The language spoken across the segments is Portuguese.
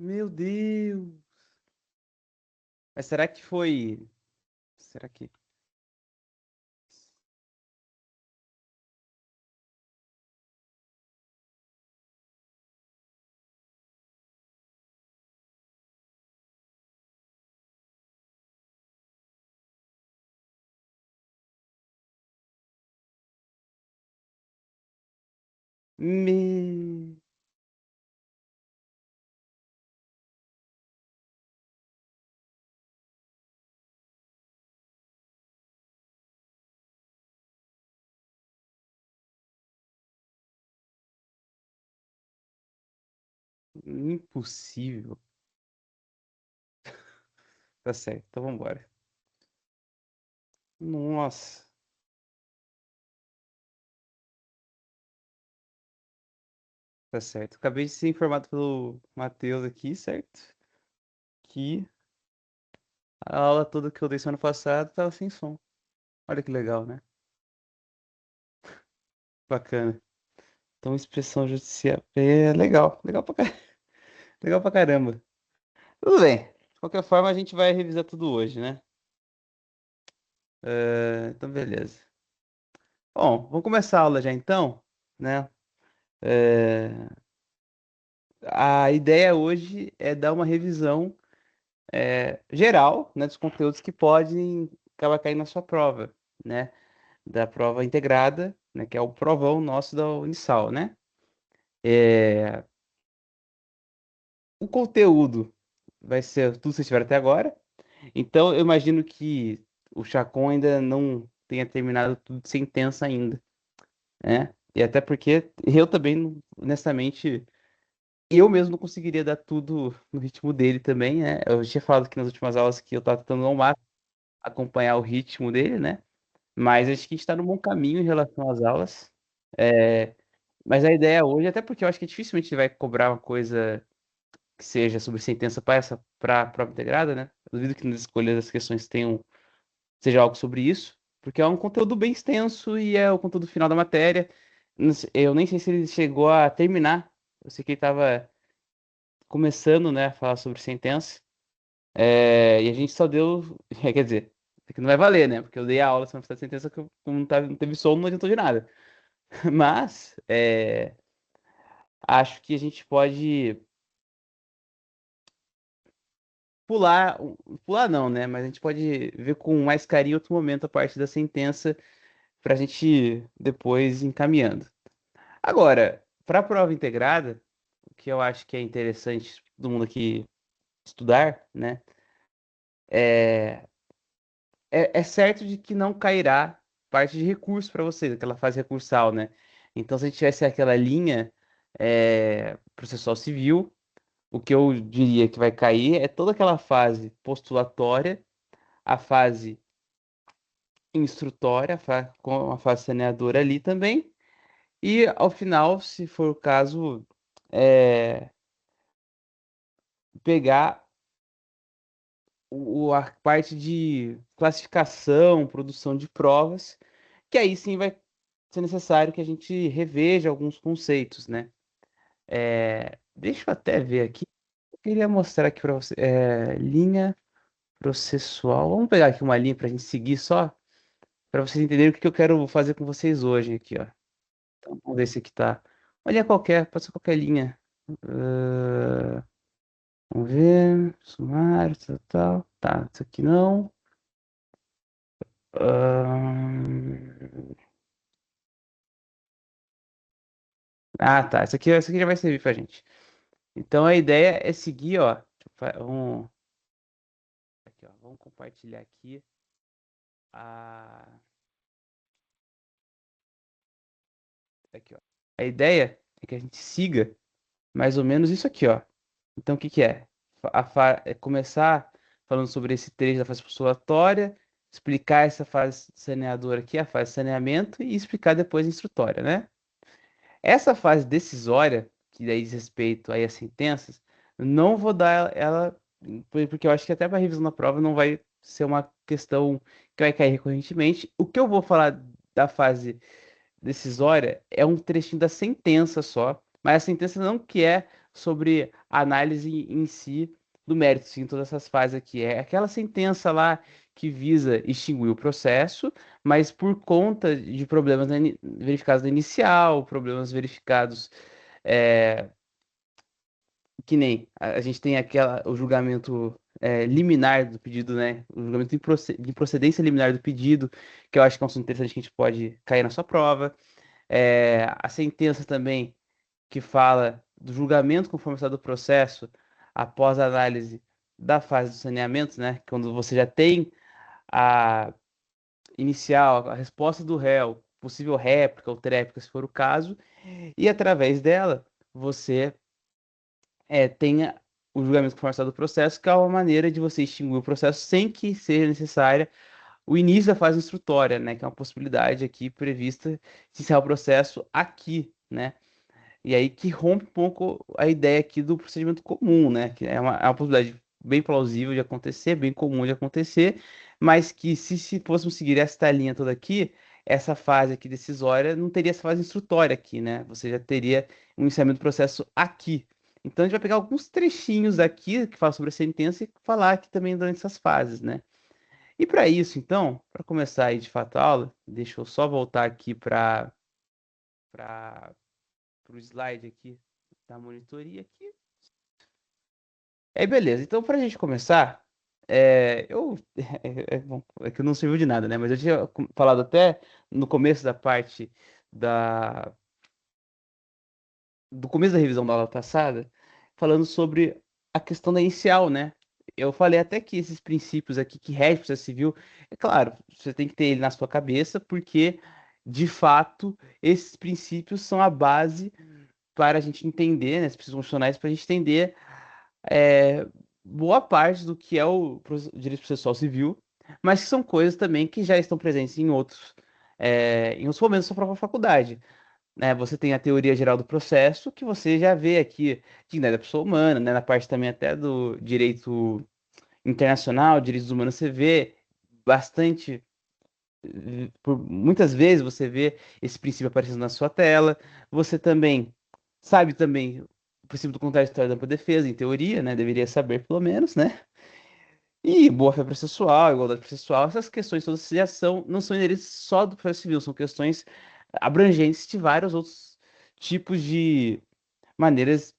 Meu Deus. Mas será que foi. Será que. Me... Impossível. Tá certo, então vambora. Nossa, tá certo. Acabei de ser informado pelo Matheus aqui, certo? Que a aula toda que eu dei semana passada tava sem som. Olha que legal, né? Bacana. Então, expressão judicial é legal. Legal pra caramba. Tudo bem. De qualquer forma, a gente vai revisar tudo hoje, né? Então, beleza. Bom, vamos começar a aula já então, né? É, a ideia hoje é dar uma revisão geral, né, dos conteúdos que podem acabar caindo na sua prova, né? Da prova integrada, né? Que é o provão nosso da Unisal, né? É, o conteúdo vai ser tudo que vocês tiveram até agora. Então, eu imagino que o Chacon ainda não tenha terminado tudo de sentença ainda, né? E até porque eu também, honestamente, eu mesmo não conseguiria dar tudo no ritmo dele também, né? Eu tinha falado que nas últimas aulas que eu tava tentando ao máximo acompanhar o ritmo dele, né? Mas acho que a gente tá no bom caminho em relação às aulas. É, mas a ideia hoje, até porque eu acho que dificilmente ele vai cobrar uma coisa que seja sobre sentença para prova integrada, né? Eu duvido que nas escolhas das questões tenham seja algo sobre isso, porque é um conteúdo bem extenso e é o conteúdo final da matéria. Eu nem sei se ele chegou a terminar. Eu sei que ele estava começando, né, a falar sobre sentença. E a gente só deu. Quer dizer, isso aqui não vai valer, né? Porque eu dei a aula sobre a sentença que como não teve som, não adiantou de nada. Mas acho que a gente pode pular. Pular não, né? Mas a gente pode ver com mais carinho outro momento a parte da sentença para a gente depois ir encaminhando. Agora, para a prova integrada, o que eu acho que é interessante todo mundo aqui estudar, né? É, é certo de que não cairá parte de recurso para vocês, aquela fase recursal, né? Então, se a gente tivesse aquela linha processual civil, o que eu diria que vai cair é toda aquela fase postulatória, a fase instrutória, com a fase saneadora ali também, e ao final, se for o caso, é, pegar a parte de classificação, produção de provas, que aí sim vai ser necessário que a gente reveja alguns conceitos, né? Deixa eu até ver aqui. Eu queria mostrar aqui para você. Linha processual. Vamos pegar aqui uma linha para a gente seguir só, para vocês entenderem o que eu quero fazer com vocês hoje aqui, ó. Então, vamos ver se aqui tá. Uma linha qualquer, pode ser qualquer linha. Ah, vamos ver. Sumário, tal, tal. Tá, isso aqui não. Ahn, tá. Essa aqui já vai servir pra gente. Então a ideia é seguir, ó. Aqui, ó. Vamos compartilhar aqui a. Aqui, ó. A ideia é que a gente siga mais ou menos isso aqui, ó. Então o que que é? É começar falando sobre esse trecho da fase postulatória, explicar essa fase saneadora aqui, a fase de saneamento, e explicar depois a instrutória, né? Essa fase decisória, que daí diz respeito aí às sentenças, não vou dar ela, porque eu acho que até para revisão da prova não vai ser uma questão que vai cair recorrentemente. O que eu vou falar da fase decisória é um trechinho da sentença só, mas a sentença não que é sobre a análise em si do mérito, sim, todas essas fases aqui. É aquela sentença lá que visa extinguir o processo, mas por conta de problemas verificados na inicial, problemas verificados, é, que nem a gente tem o julgamento liminar do pedido, né? O julgamento de procedência liminar do pedido, que eu acho que é um assunto interessante que a gente pode cair na sua prova. A sentença também que fala do julgamento conforme estado do processo após a análise da fase do saneamento, né? Quando você já tem a inicial, a resposta do réu, possível réplica ou tréplica, se for o caso, e através dela você tenha o julgamento conforme estado do processo, que é uma maneira de você extinguir o processo sem que seja necessária o início da fase instrutória, né? Que é uma possibilidade aqui prevista de encerrar o processo aqui, né? E aí que rompe um pouco a ideia aqui do procedimento comum, né? Que é uma possibilidade bem plausível de acontecer, bem comum de acontecer, mas que se fôssemos seguir esta linha toda aqui, essa fase aqui decisória não teria essa fase instrutória aqui, né? Você já teria um iniciamento do processo aqui. Então a gente vai pegar alguns trechinhos aqui que falam sobre a sentença e falar aqui também durante essas fases, né? E para isso, então, para começar aí de fato a aula, deixa eu só voltar aqui para o slide aqui da monitoria aqui. Aí, beleza. Então, para a gente começar, bom, é que não serviu de nada, né? Mas eu tinha falado até no começo da parte da, do começo da revisão da aula passada, falando sobre a questão da inicial, né? Eu falei até que esses princípios aqui que regem o processo civil, é claro, você tem que ter ele na sua cabeça, porque, de fato, esses princípios são a base para a gente entender, né, os princípios constitucionais, para a gente entender é, boa parte do que é o direito processual civil, mas que são coisas também que já estão presentes em outros momentos da sua própria faculdade, né? Você tem a teoria geral do processo, que você já vê aqui, dignidade da pessoa humana, né? Na parte também até do direito internacional, direitos humanos, você vê bastante, por muitas vezes você vê esse princípio aparecendo na sua tela. Você também sabe também o princípio do contraditório da ampla defesa, em teoria, né? Deveria saber pelo menos, né? E boa-fé processual, igualdade processual, essas questões todas não são inerentes só do processo civil, são questões abrangentes de vários outros tipos de maneiras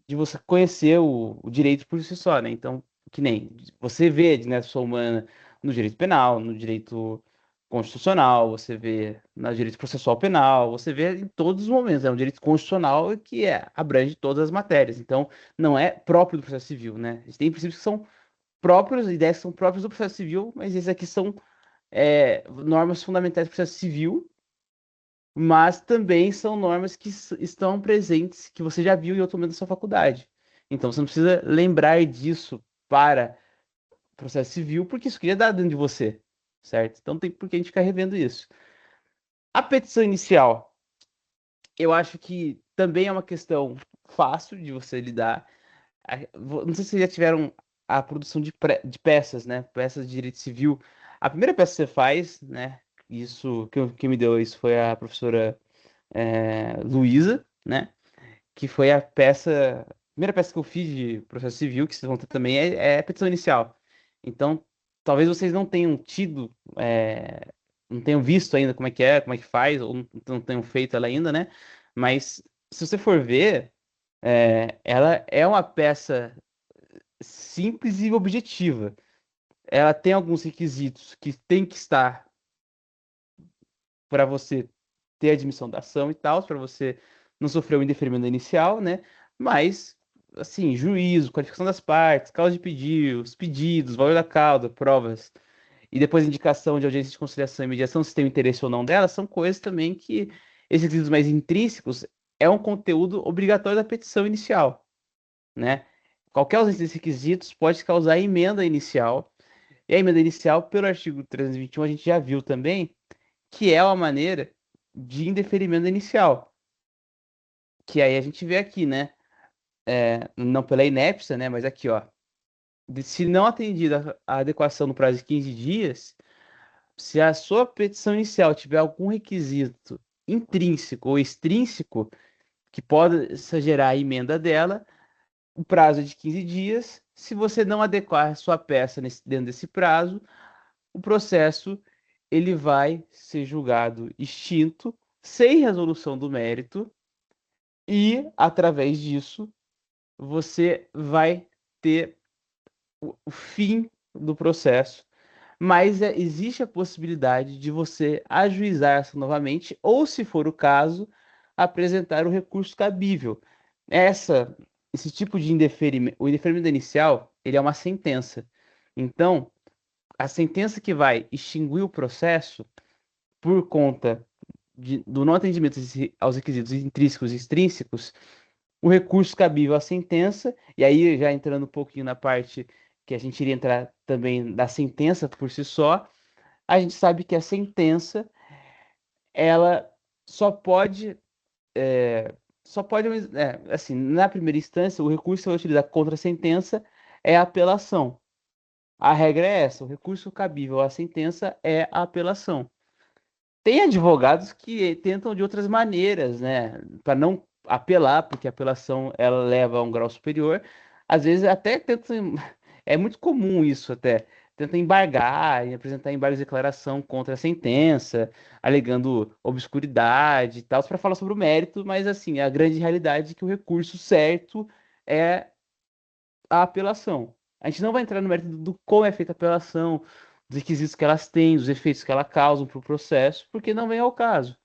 de você conhecer o direito por si só, né? Então, que nem você vê, né, a pessoa humana no direito penal, no direito constitucional, você vê no direito processual penal, você vê em todos os momentos. É um direito constitucional que abrange todas as matérias. Então, não é próprio do processo civil, né? A gente tem princípios que são próprios, ideias que são próprias do processo civil, mas esses aqui são normas fundamentais do processo civil, mas também são normas que estão presentes, que você já viu em outro momento da sua faculdade. Então você não precisa lembrar disso para processo civil, porque isso queria dar dentro de você, certo? Então tem por que a gente ficar revendo isso. A petição inicial, eu acho que também é uma questão fácil de você lidar. Não sei se vocês já tiveram a produção de peças, né? Peças de direito civil. A primeira peça que você faz, né? Isso, quem me deu isso foi a professora Luísa, né? Que foi a primeira peça que eu fiz de processo civil, que vocês vão ter também, é a petição inicial. Então, talvez vocês não tenham tido, não tenham visto ainda como é que faz, ou não tenham feito ela ainda, né? Mas, se você for ver, ela é uma peça simples e objetiva. Ela tem alguns requisitos que tem que estar para você ter admissão da ação e tal, para você não sofrer o indeferimento inicial, né? Mas, assim, juízo, qualificação das partes, causa de pedido, os pedidos, valor da causa, provas, e depois indicação de audiência de conciliação e mediação, se tem o interesse ou não dela, são coisas também que esses requisitos mais intrínsecos é um conteúdo obrigatório da petição inicial, né? Qualquer ausência desses requisitos pode causar emenda inicial, e a emenda inicial, pelo artigo 321, a gente já viu também, que é uma maneira de indeferimento inicial. Que aí a gente vê aqui, né? Não pela inépcia, né? Mas aqui, ó. Se não atendida a adequação no prazo de 15 dias, se a sua petição inicial tiver algum requisito intrínseco ou extrínseco, que pode gerar a emenda dela. O prazo é de 15 dias. Se você não adequar a sua peça dentro desse prazo, o processo ele vai ser julgado extinto, sem resolução do mérito, e através disso você vai ter o fim do processo. Mas existe a possibilidade de você ajuizar essa novamente, ou, se for o caso, apresentar o recurso cabível. Esse tipo de indeferimento, o indeferimento inicial, ele é uma sentença. Então, a sentença que vai extinguir o processo por conta do não atendimento aos requisitos intrínsecos e extrínsecos, o recurso cabível à sentença, e aí já entrando um pouquinho na parte que a gente iria entrar também da sentença por si só, a gente sabe que a sentença, ela só pode, só pode, assim, na primeira instância, o recurso que vai utilizar contra a sentença é a apelação. A regra é essa, o recurso cabível à sentença é a apelação. Tem advogados que tentam de outras maneiras, né, para não apelar, porque a apelação ela leva a um grau superior. Às vezes até tentam, é muito comum isso até, tenta embargar e apresentar embargos de declaração contra a sentença, alegando obscuridade e tal, para falar sobre o mérito, mas assim, a grande realidade é que o recurso certo é a apelação. A gente não vai entrar no mérito do como é feita a apelação, dos requisitos que elas têm, dos efeitos que ela causam para o processo, porque não vem ao caso.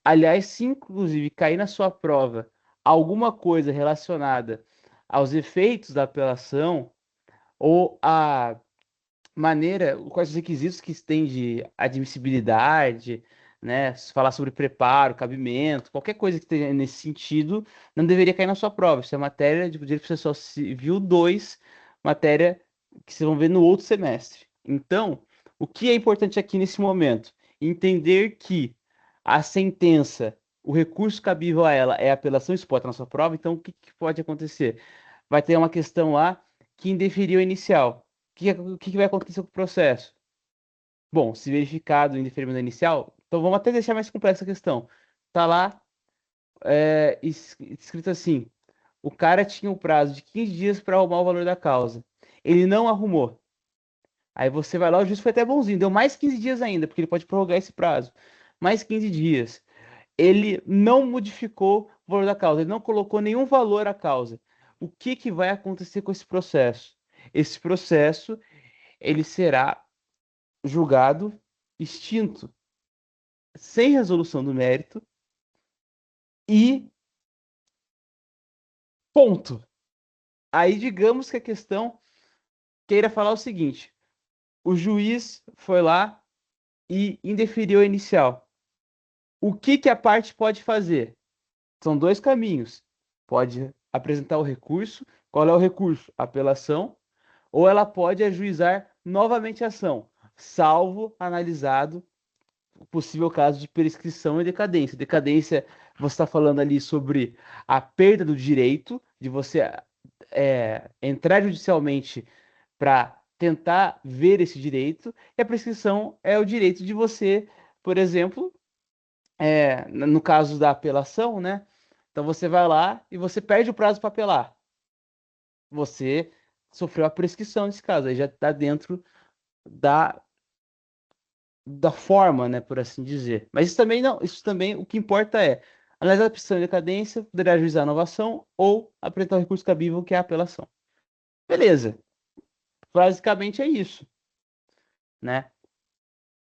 Aliás, se inclusive cair na sua prova alguma coisa relacionada aos efeitos da apelação ou a maneira, quais os requisitos que tem de admissibilidade, né? Se falar sobre preparo, cabimento, qualquer coisa que esteja nesse sentido, não deveria cair na sua prova. Isso é matéria de Direito Processual Civil 2, matéria que vocês vão ver no outro semestre. Então, o que é importante aqui nesse momento? Entender que a sentença, o recurso cabível a ela é a apelação, isso pode estar na sua prova, então o que pode acontecer? Vai ter uma questão lá que indeferiu o inicial. O que vai acontecer com o processo? Bom, se verificado o indeferimento inicial, então vamos até deixar mais complexa a questão. Tá lá, escrito assim: o cara tinha o prazo de 15 dias para arrumar o valor da causa. Ele não arrumou. Aí você vai lá, o juiz foi até bonzinho, deu mais 15 dias ainda, porque ele pode prorrogar esse prazo. Mais 15 dias. Ele não modificou o valor da causa, ele não colocou nenhum valor à causa. O que vai acontecer com esse processo? Esse processo ele será julgado extinto, sem resolução do mérito e ponto. Aí digamos que a questão queira falar o seguinte: o juiz foi lá e indeferiu a inicial. O que a parte pode fazer? São dois caminhos. Pode apresentar o recurso. Qual é o recurso? Apelação. Ou ela pode ajuizar novamente a ação, salvo analisado o possível caso de prescrição e decadência. Decadência, você está falando ali sobre a perda do direito de você entrar judicialmente para tentar ver esse direito, e a prescrição é o direito de você, por exemplo, no caso da apelação, né? Então você vai lá e você perde o prazo para apelar. Você sofreu a prescrição nesse caso, aí já está dentro da forma, né, por assim dizer. Mas isso também não, isso também o que importa é analisar a prescrição de decadência, poderá ajuizar a inovação ou apresentar o recurso cabível, que é a apelação. Beleza. Basicamente é isso, né?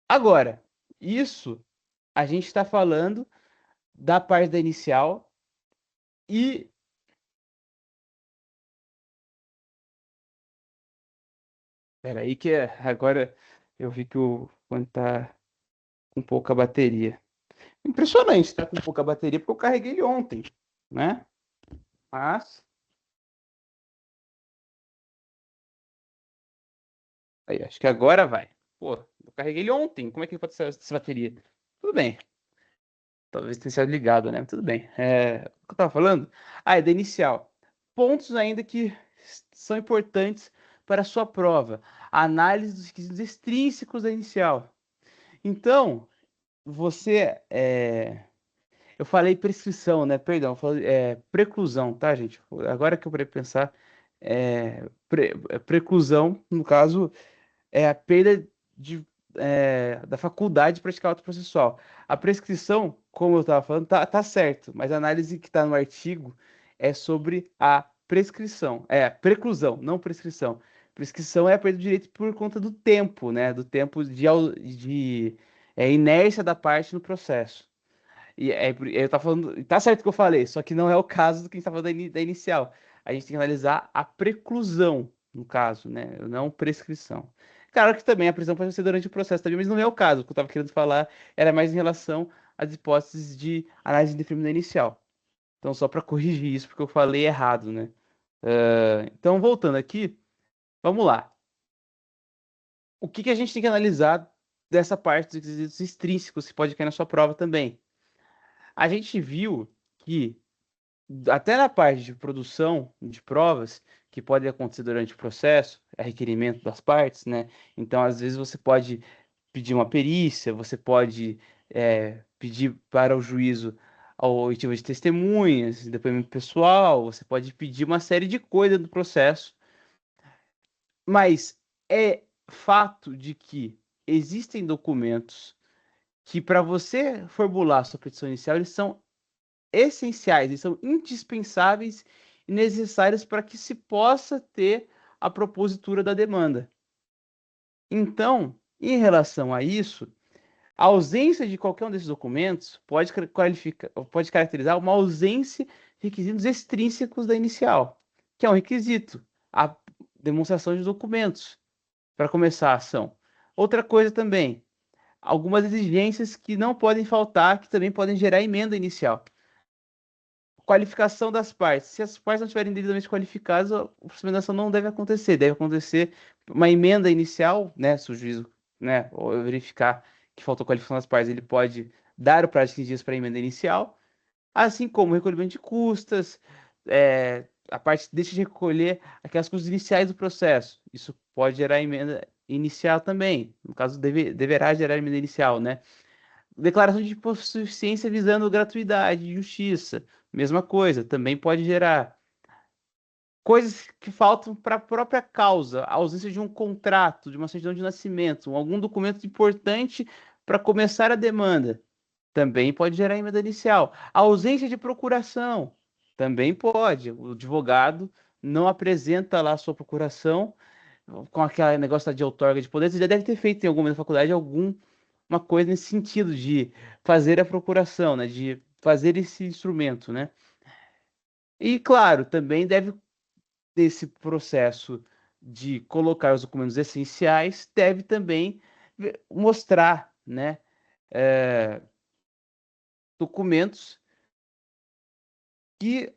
Agora, isso a gente está falando da parte da inicial e peraí que agora eu vi que o fone tá com pouca bateria. Impressionante, tá com pouca bateria porque eu carreguei ele ontem, né? Mas aí, acho que agora vai. Pô, eu carreguei ele ontem. Como é que pode ser essa bateria? Tudo bem. Talvez tenha sido ligado, né? Tudo bem. O que eu tava falando? É da inicial. Pontos ainda que são importantes para a sua prova. A análise dos requisitos extrínsecos da inicial. Então, você Eu falei prescrição, né? Perdão, eu falei, preclusão, tá, gente? Agora que eu parei pra pensar, preclusão, no caso, é a perda da faculdade de praticar auto processual. A prescrição, como eu estava falando, tá certo, mas a análise que está no artigo é sobre a prescrição, preclusão, não prescrição. Prescrição é a perda de direito por conta do tempo, né? Do tempo de inércia da parte no processo. Eu tava falando, tá certo o que eu falei, só que não é o caso do que a gente tá falando da inicial. A gente tem que analisar a preclusão, no caso, né? Não prescrição. Claro que também a prisão pode ser durante o processo também, mas não é o caso. O que eu tava querendo falar era mais em relação às hipóteses de análise indeterminada inicial. Então, só para corrigir isso, porque eu falei errado, né? Então, voltando aqui, vamos lá. O que que a gente tem que analisar dessa parte dos requisitos extrínsecos que pode cair na sua prova também? A gente viu que até na parte de produção de provas, que pode acontecer durante o processo, é requerimento das partes, né? Então, às vezes, você pode pedir uma perícia, você pode pedir para o juízo a oitiva de testemunhas, depoimento pessoal, você pode pedir uma série de coisas do processo, mas é fato de que existem documentos que, para você formular a sua petição inicial, eles são essenciais, eles são indispensáveis e necessários para que se possa ter a propositura da demanda. Então, em relação a isso, a ausência de qualquer um desses documentos pode caracterizar uma ausência de requisitos extrínsecos da inicial, que é um requisito, a demonstração de documentos para começar a ação. Outra coisa também, algumas exigências que não podem faltar, que também podem gerar emenda inicial. Qualificação das partes. Se as partes não estiverem devidamente qualificadas, a procedimentação não deve acontecer. Deve acontecer uma emenda inicial, né? Se o juiz, né, ou verificar que faltou qualificação das partes, ele pode dar o prazo de 15 dias para a emenda inicial, assim como o recolhimento de custas, a parte deixa de recolher aquelas custas iniciais do processo. Isso pode gerar emenda inicial também. No caso, deverá gerar emenda inicial, né? Declaração de hipossuficiência visando gratuidade e justiça. Mesma coisa, também pode gerar. Coisas que faltam para a própria causa, a ausência de um contrato, de uma certidão de nascimento, algum documento importante para começar a demanda, também pode gerar emenda inicial. A ausência de procuração, também pode. O advogado não apresenta lá a sua procuração com aquele negócio de outorga de poder. Você já deve ter feito em alguma faculdade alguma coisa nesse sentido de fazer a procuração, né? De fazer esse instrumento, né? E claro, também deve desse processo de colocar os documentos essenciais, deve também mostrar, né, documentos que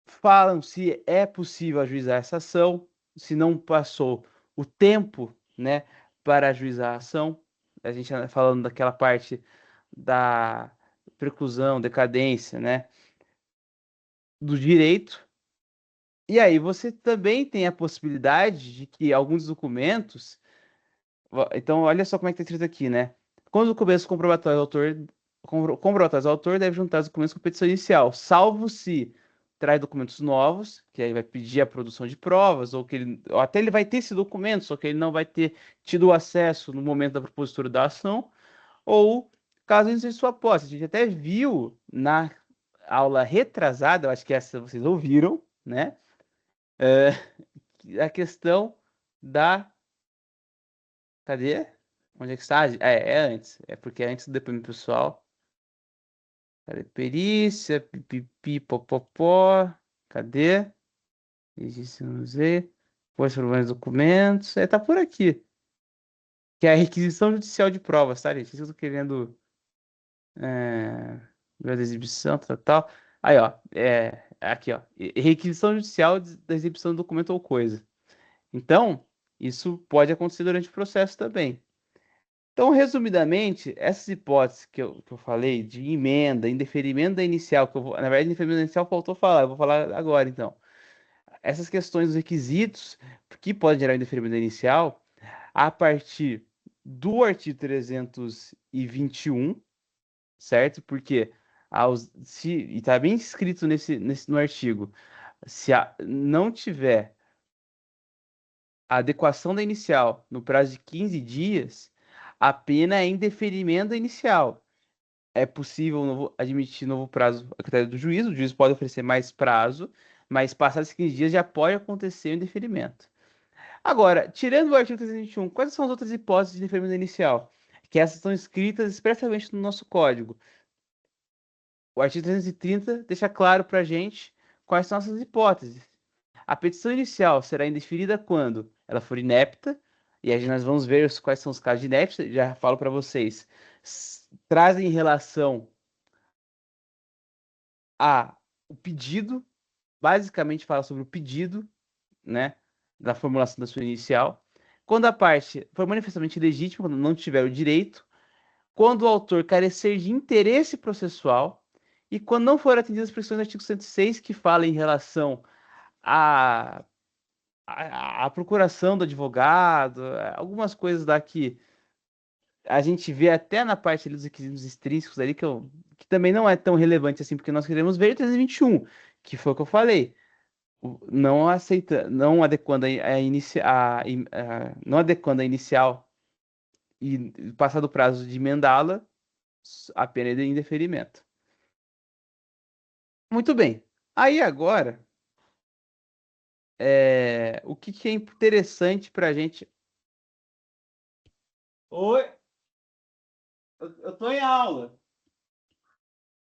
falam se é possível ajuizar essa ação, se não passou o tempo, né, para ajuizar a ação. A gente falando daquela parte da preclusão, decadência, né, do direito. E aí você também tem a possibilidade de que alguns documentos. Então, olha só como é que está escrito aqui, né? Quando documentos comprobatórios ao autor, comprobatórios ao autor deve juntar os documentos com petição inicial, salvo se traz documentos novos, que aí vai pedir a produção de provas, ou até ele vai ter esse documento, só que ele não vai ter tido acesso no momento da propositura da ação, ou caso ele seja sua posse. A gente até viu na aula retrasada, eu acho que essa vocês ouviram, né? É, a questão da. Cadê? Onde é que está? É antes. É porque é antes do depoimento pessoal. Cadê? Perícia, pipipi, popopó. Cadê? Registro no Z. Pois problemas documentos. Tá por aqui. Que é a requisição judicial de provas, tá, gente? Isso eu tô querendo. É... Ver da exibição, tal, tal. Aí, ó. Aqui, ó. Requisição judicial da exibição do documento ou coisa. Então, isso pode acontecer durante o processo também. Então, resumidamente, essas hipóteses que eu falei de emenda, indeferimento da inicial, na verdade, indeferimento da inicial faltou falar, eu vou falar agora então. Essas questões dos requisitos que podem gerar indeferimento da inicial, a partir do artigo 321, certo? Porque E está bem escrito no artigo, se não tiver a adequação da inicial no prazo de 15 dias, a pena é indeferimento da inicial. É possível admitir novo prazo a critério do juiz, o juiz pode oferecer mais prazo, mas passados 15 dias já pode acontecer o indeferimento. Agora, tirando o artigo 321, quais são as outras hipóteses de indeferimento inicial? Que essas estão escritas expressamente no nosso código. O artigo 330 deixa claro para a gente quais são essas hipóteses. A petição inicial será indeferida quando ela for inepta, e aí nós vamos ver quais são os casos de inepta, já falo para vocês. Trazem relação a o pedido, basicamente fala sobre o pedido, né, da formulação da sua inicial. Quando a parte for manifestamente ilegítima, quando não tiver o direito, quando o autor carecer de interesse processual e quando não for atendidas as prescrições do artigo 106, que fala em relação à procuração do advogado, algumas coisas daqui a gente vê até na parte ali dos requisitos extrínsecos ali, que também não é tão relevante assim, porque nós queremos ver o 321, que foi o que eu falei. Não aceita, não adequando não adequando a inicial e passado o prazo de emendá-la, a pena é de indeferimento. Muito bem. Aí agora, o que é interessante para a gente. Oi, eu tô em aula.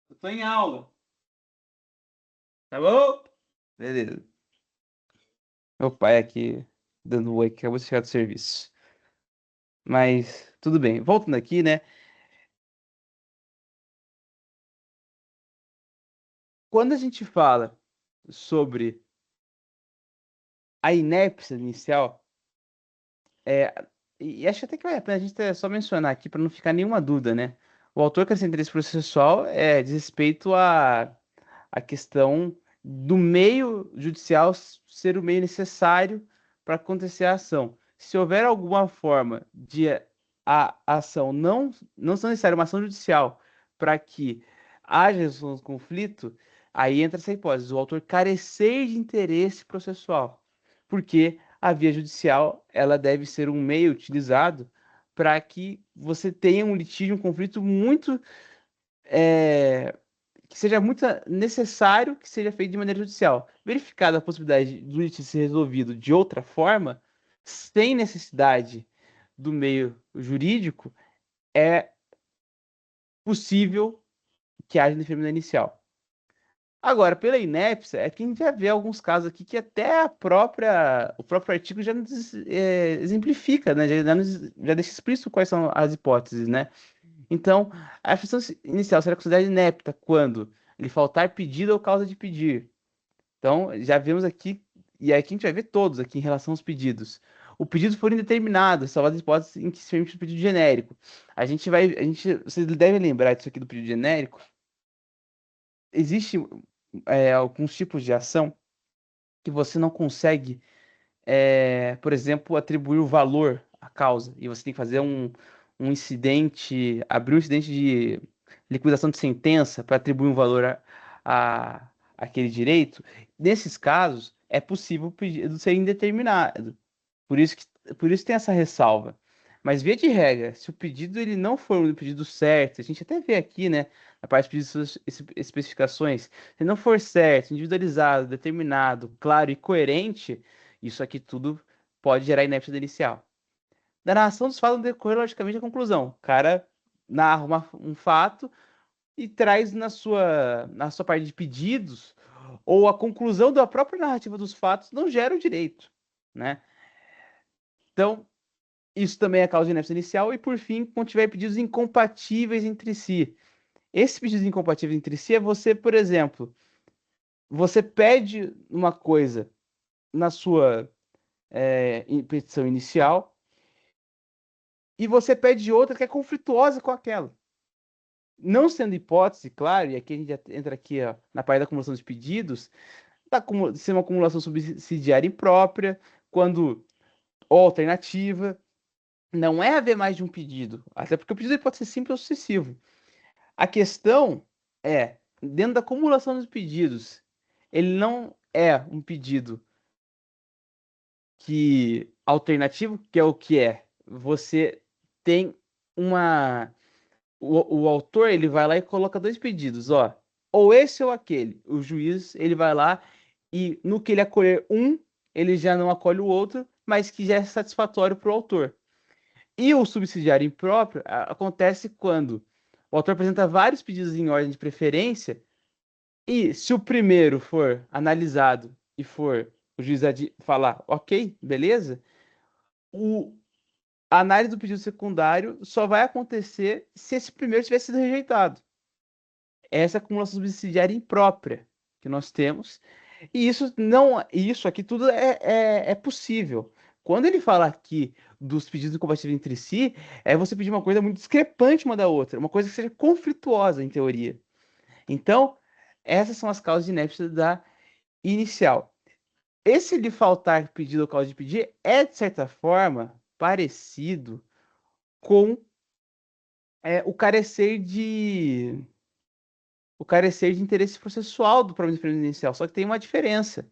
Eu tô em aula. Tá bom? Beleza. Meu pai aqui dando oi, que acabou de chegar do serviço. Mas tudo bem. Voltando aqui, né? Quando a gente fala sobre a inépcia inicial, é, e acho até que vale a pena a gente só mencionar aqui para não ficar nenhuma dúvida, né? O autor que tem interesse processual diz respeito a questão do meio judicial ser o meio necessário para acontecer a ação. Se houver alguma forma de a ação não sendo necessária uma ação judicial para que haja resolução do conflito, aí entra essa hipótese, o autor carecer de interesse processual, porque a via judicial ela deve ser um meio utilizado para que você tenha um litígio, um conflito muito é, que seja muito necessário que seja feito de maneira judicial. Verificada a possibilidade do litígio ser resolvido de outra forma, sem necessidade do meio jurídico, é possível que haja indeferimento inicial. Agora, pela inépcia, é que a gente já vê alguns casos aqui que até o próprio artigo já nos exemplifica, né? Já deixa explícito quais são as hipóteses, né? Então, a aflição inicial será considerada inepta quando lhe faltar pedido ou causa de pedir. Então, já vemos aqui, e aqui a gente vai ver todos aqui em relação aos pedidos. O pedido for indeterminado, salvo as hipóteses em que se permite o pedido genérico. Vocês devem lembrar disso aqui do pedido genérico. Existe alguns tipos de ação que você não consegue, por exemplo, atribuir o valor à causa. E você tem que fazer abrir um incidente de liquidação de sentença para atribuir um valor a aquele direito. Nesses casos, é possível o pedido ser indeterminado. Por isso por isso tem essa ressalva. Mas via de regra, se o pedido ele não for um pedido certo, a gente até vê aqui, né, na parte de pedidos especificações, se não for certo, individualizado, determinado, claro e coerente, isso aqui tudo pode gerar inépcia inicial. Da narração dos fatos decorre logicamente a conclusão. O cara narra um fato e traz na sua parte de pedidos ou a conclusão da própria narrativa dos fatos não gera o direito, né? Então, isso também é causa de inépcia inicial. E, por fim, quando tiver pedidos incompatíveis entre si. Esses pedidos incompatíveis entre si é você, por exemplo, você pede uma coisa na sua petição inicial e você pede outra que é conflituosa com aquela. Não sendo hipótese, claro, e aqui a gente já entra aqui ó, na parte da acumulação de pedidos, ser uma acumulação subsidiária imprópria, quando ou alternativa, não é haver mais de um pedido, até porque o pedido pode ser simples ou sucessivo. A questão dentro da acumulação dos pedidos, ele não é um pedido que alternativo, que é o que é. Você tem uma o autor ele vai lá e coloca dois pedidos, ó, ou esse ou aquele. O juiz ele vai lá e no que ele acolher um, ele já não acolhe o outro, mas que já é satisfatório para o autor. E o subsidiário impróprio acontece quando o autor apresenta vários pedidos em ordem de preferência e se o primeiro for analisado e for o juiz falar, ok, beleza, o, a análise do pedido secundário só vai acontecer se esse primeiro tiver sido rejeitado. Essa acumulação subsidiária imprópria que nós temos. E isso não, isso aqui tudo é possível. Quando ele fala aqui dos pedidos incompatíveis entre si, é você pedir uma coisa muito discrepante uma da outra, uma coisa que seja conflituosa em teoria. Então, essas são as causas de inépcia da inicial. Esse de faltar pedido ou causa de pedir é, de certa forma, parecido com o carecer de interesse processual do problema de defesa inicial, só que tem uma diferença.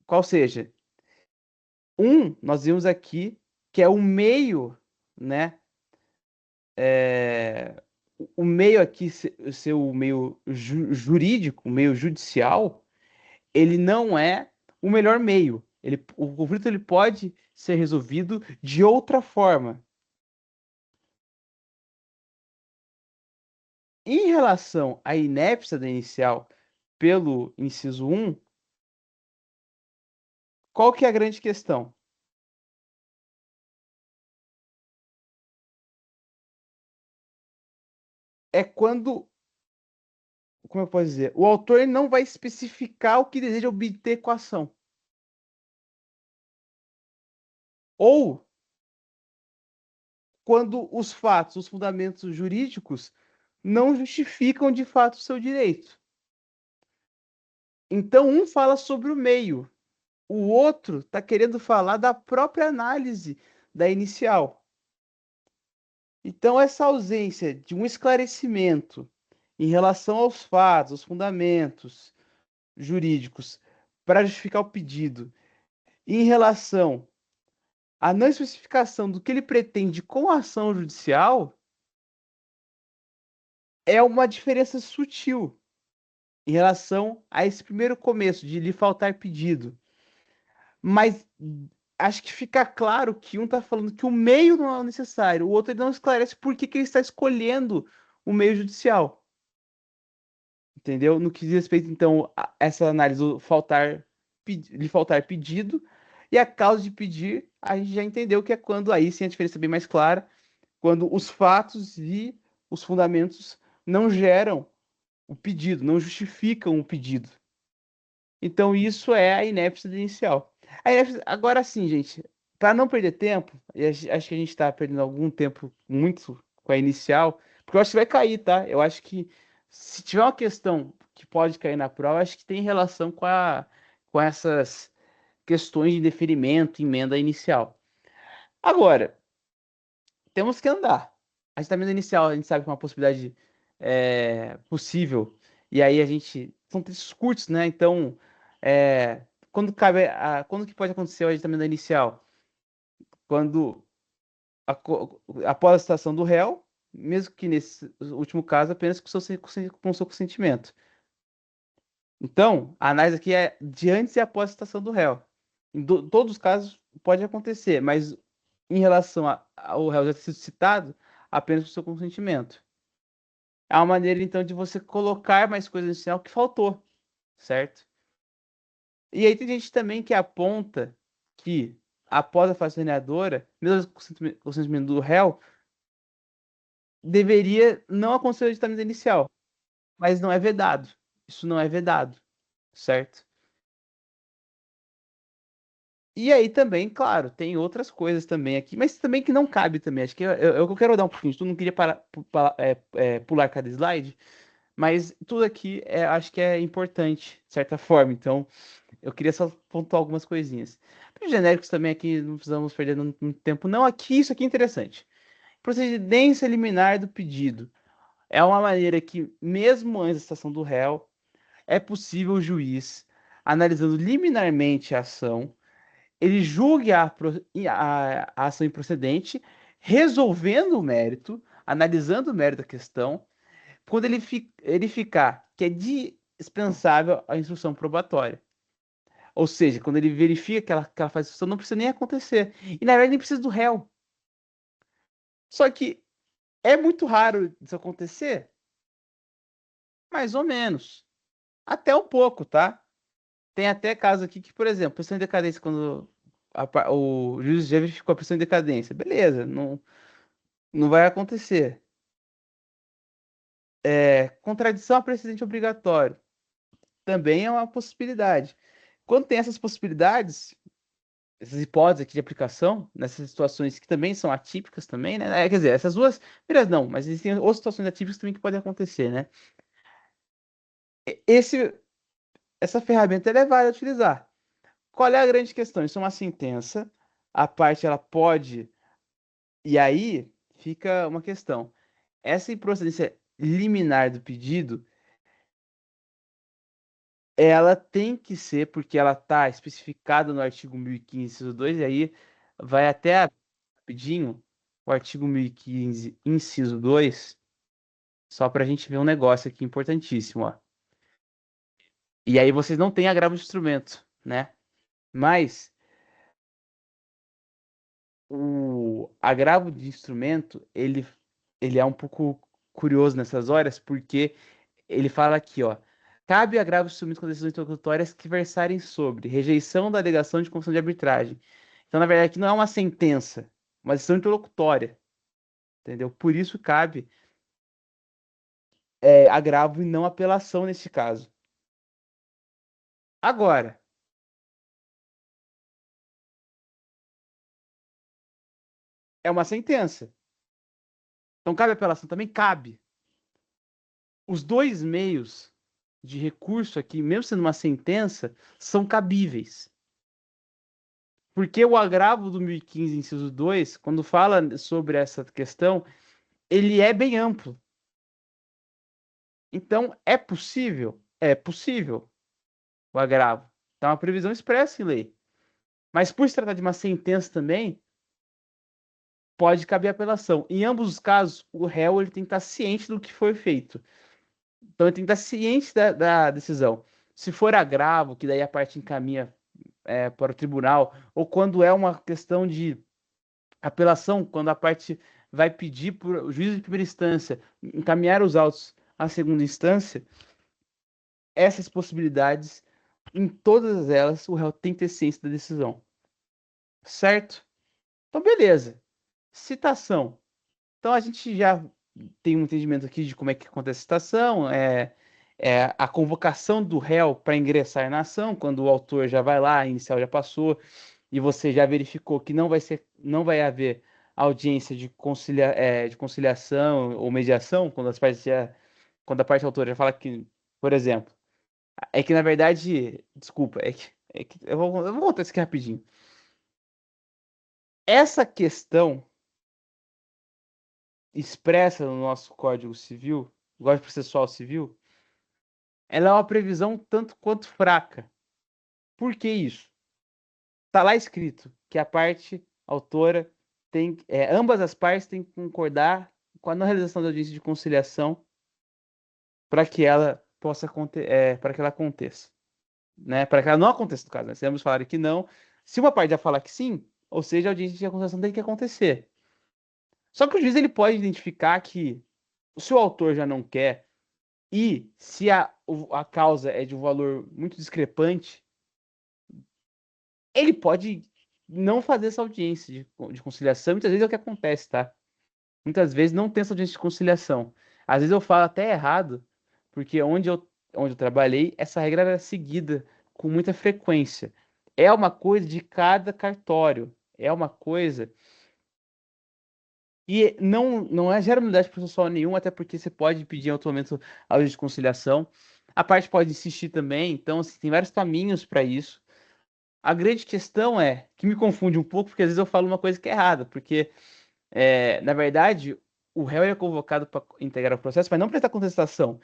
Qual seja, nós vimos aqui que é o meio, né? O meio aqui, ser o meio jurídico, o meio judicial, ele não é o melhor meio. O conflito ele pode ser resolvido de outra forma. Em relação à inépcia da inicial pelo inciso 1, qual que é a grande questão? É quando, como eu posso dizer, o autor não vai especificar o que deseja obter com a ação. Ou quando os fatos, os fundamentos jurídicos não justificam de fato o seu direito. Então, um fala sobre o meio, o outro está querendo falar da própria análise da inicial. Então, essa ausência de um esclarecimento em relação aos fatos, aos fundamentos jurídicos para justificar o pedido, e em relação à não especificação do que ele pretende com a ação judicial, é uma diferença sutil em relação a esse primeiro começo de lhe faltar pedido. Mas acho que fica claro que um está falando que o meio não é necessário, o outro ele não esclarece por que ele está escolhendo o meio judicial. Entendeu? No que diz respeito, então, a essa análise do lhe faltar pedido e a causa de pedir, a gente já entendeu que é quando aí sim a diferença é bem mais clara, quando os fatos e os fundamentos não geram o pedido, não justificam o pedido. Então, isso é a inépcia inicial. Agora sim, gente, para não perder tempo, e acho que a gente está perdendo algum tempo muito com a inicial, porque eu acho que vai cair, tá? Eu acho que se tiver uma questão que pode cair na prova, acho que tem relação com essas questões de deferimento, emenda inicial. Agora, temos que andar. A gente tá vendo inicial, a gente sabe que é uma possibilidade possível. E aí a gente. São textos curtos, né? Então, quando que pode acontecer o aditamento inicial? Quando, após a citação do réu, mesmo que nesse último caso, apenas com o seu consentimento. Então, a análise aqui é de antes e após a citação do réu. Em todos os casos pode acontecer, mas em relação ao réu já ter sido citado, apenas com o seu consentimento. É uma maneira, então, de você colocar mais coisas no sinal que faltou, certo? E aí tem gente também que aponta que, após a fase saneadora, mesmo com o consentimento do réu, deveria não acontecer o editamento inicial, mas não é vedado. Isso não é vedado, certo? E aí também, claro, tem outras coisas também aqui, mas também que não cabe também. Acho que eu quero dar um pouquinho de tudo, não queria pular cada slide, mas tudo aqui acho que é importante, de certa forma. Então, eu queria só pontuar algumas coisinhas. Para genéricos também aqui, não precisamos perder muito tempo. Não, aqui, isso aqui é interessante. Procedência liminar do pedido. É uma maneira que, mesmo antes da citação do réu, é possível o juiz, analisando liminarmente a ação, ele julgue a ação improcedente, resolvendo o mérito, analisando o mérito da questão, quando ele ficar que é dispensável a instrução probatória. Ou seja, quando ele verifica que ela faz instrução, não precisa nem acontecer. E na verdade nem precisa do réu. Só que é muito raro isso acontecer? Mais ou menos. Até um pouco, tá? Tem até caso aqui que, por exemplo, pessoa em decadência, quando o juiz já verificou a pessoa em decadência. Beleza, não vai acontecer. Contradição a precedente obrigatório. Também é uma possibilidade. Quando tem essas possibilidades, essas hipóteses aqui de aplicação, nessas situações que também são atípicas também, né? Quer dizer, essas duas, primeiras não, mas existem outras situações atípicas também que podem acontecer, né? Esse, essa ferramenta ela é válida de utilizar. Qual é a grande questão? Isso é uma sentença, a parte ela pode, e aí fica uma questão. Essa improcedência liminar do pedido, ela tem que ser, porque ela está especificada no artigo 1015, inciso 2, e aí vai até rapidinho o artigo 1015, inciso 2, só para a gente ver um negócio aqui importantíssimo, ó. E aí vocês não têm agravo de instrumento, né? Mas o agravo de instrumento, ele é um pouco curioso nessas horas, porque ele fala aqui, ó. Cabe agravo de instrumento com decisões interlocutórias que versarem sobre rejeição da alegação de confusão de arbitragem. Então, na verdade, aqui não é uma sentença, é uma decisão interlocutória, entendeu? Por isso cabe agravo e não apelação neste caso. Agora, é uma sentença. Então, cabe apelação também? Cabe. Os dois meios de recurso aqui, mesmo sendo uma sentença, são cabíveis. Porque o agravo do 1015, inciso 2, quando fala sobre essa questão, ele é bem amplo. Então, é possível? É possível o agravo. Está uma previsão expressa em lei. Mas por se tratar de uma sentença também, pode caber apelação. Em ambos os casos, o réu ele tem que estar ciente do que foi feito. Então, ele tem que estar ciente da decisão. Se for agravo, que daí a parte encaminha para o tribunal, ou quando é uma questão de apelação, quando a parte vai pedir para o juiz de primeira instância encaminhar os autos à segunda instância, essas possibilidades, em todas elas, o réu tem que ter ciência da decisão. Certo? Então, beleza. Citação. Então, a gente já tem um entendimento aqui de como é que acontece a citação, a convocação do réu para ingressar na ação, quando o autor já vai lá, a inicial já passou, e você já verificou que não vai haver audiência de conciliação ou mediação, quando a parte autora já fala que, por exemplo, é que na verdade, desculpa, eu vou contar isso aqui rapidinho. Essa questão expressa no nosso Código Civil, Código Processual Civil, ela é uma previsão tanto quanto fraca. Por que isso? Está lá escrito que a parte autora ambas as partes têm que concordar com a não realização da audiência de conciliação para que ela para que ela aconteça, né? Para que ela não aconteça no caso, né? Se ambos falarem que não, se uma parte já falar que sim, ou seja, a audiência de conciliação tem que acontecer. Só que o juiz ele pode identificar que se o autor já não quer e se a causa é de um valor muito discrepante, ele pode não fazer essa audiência de conciliação. Muitas vezes é o que acontece, tá? Muitas vezes não tem essa audiência de conciliação. Às vezes eu falo até errado, porque onde eu trabalhei, essa regra era seguida com muita frequência. É uma coisa de cada cartório. É uma coisa. E não é gera nulidade processual nenhuma, até porque você pode pedir em outro momento a audiência de conciliação. A parte pode insistir também, então assim, tem vários caminhos para isso. A grande questão que me confunde um pouco, porque às vezes eu falo uma coisa que é errada, porque, na verdade, o réu é convocado para integrar o processo, mas não prestar contestação.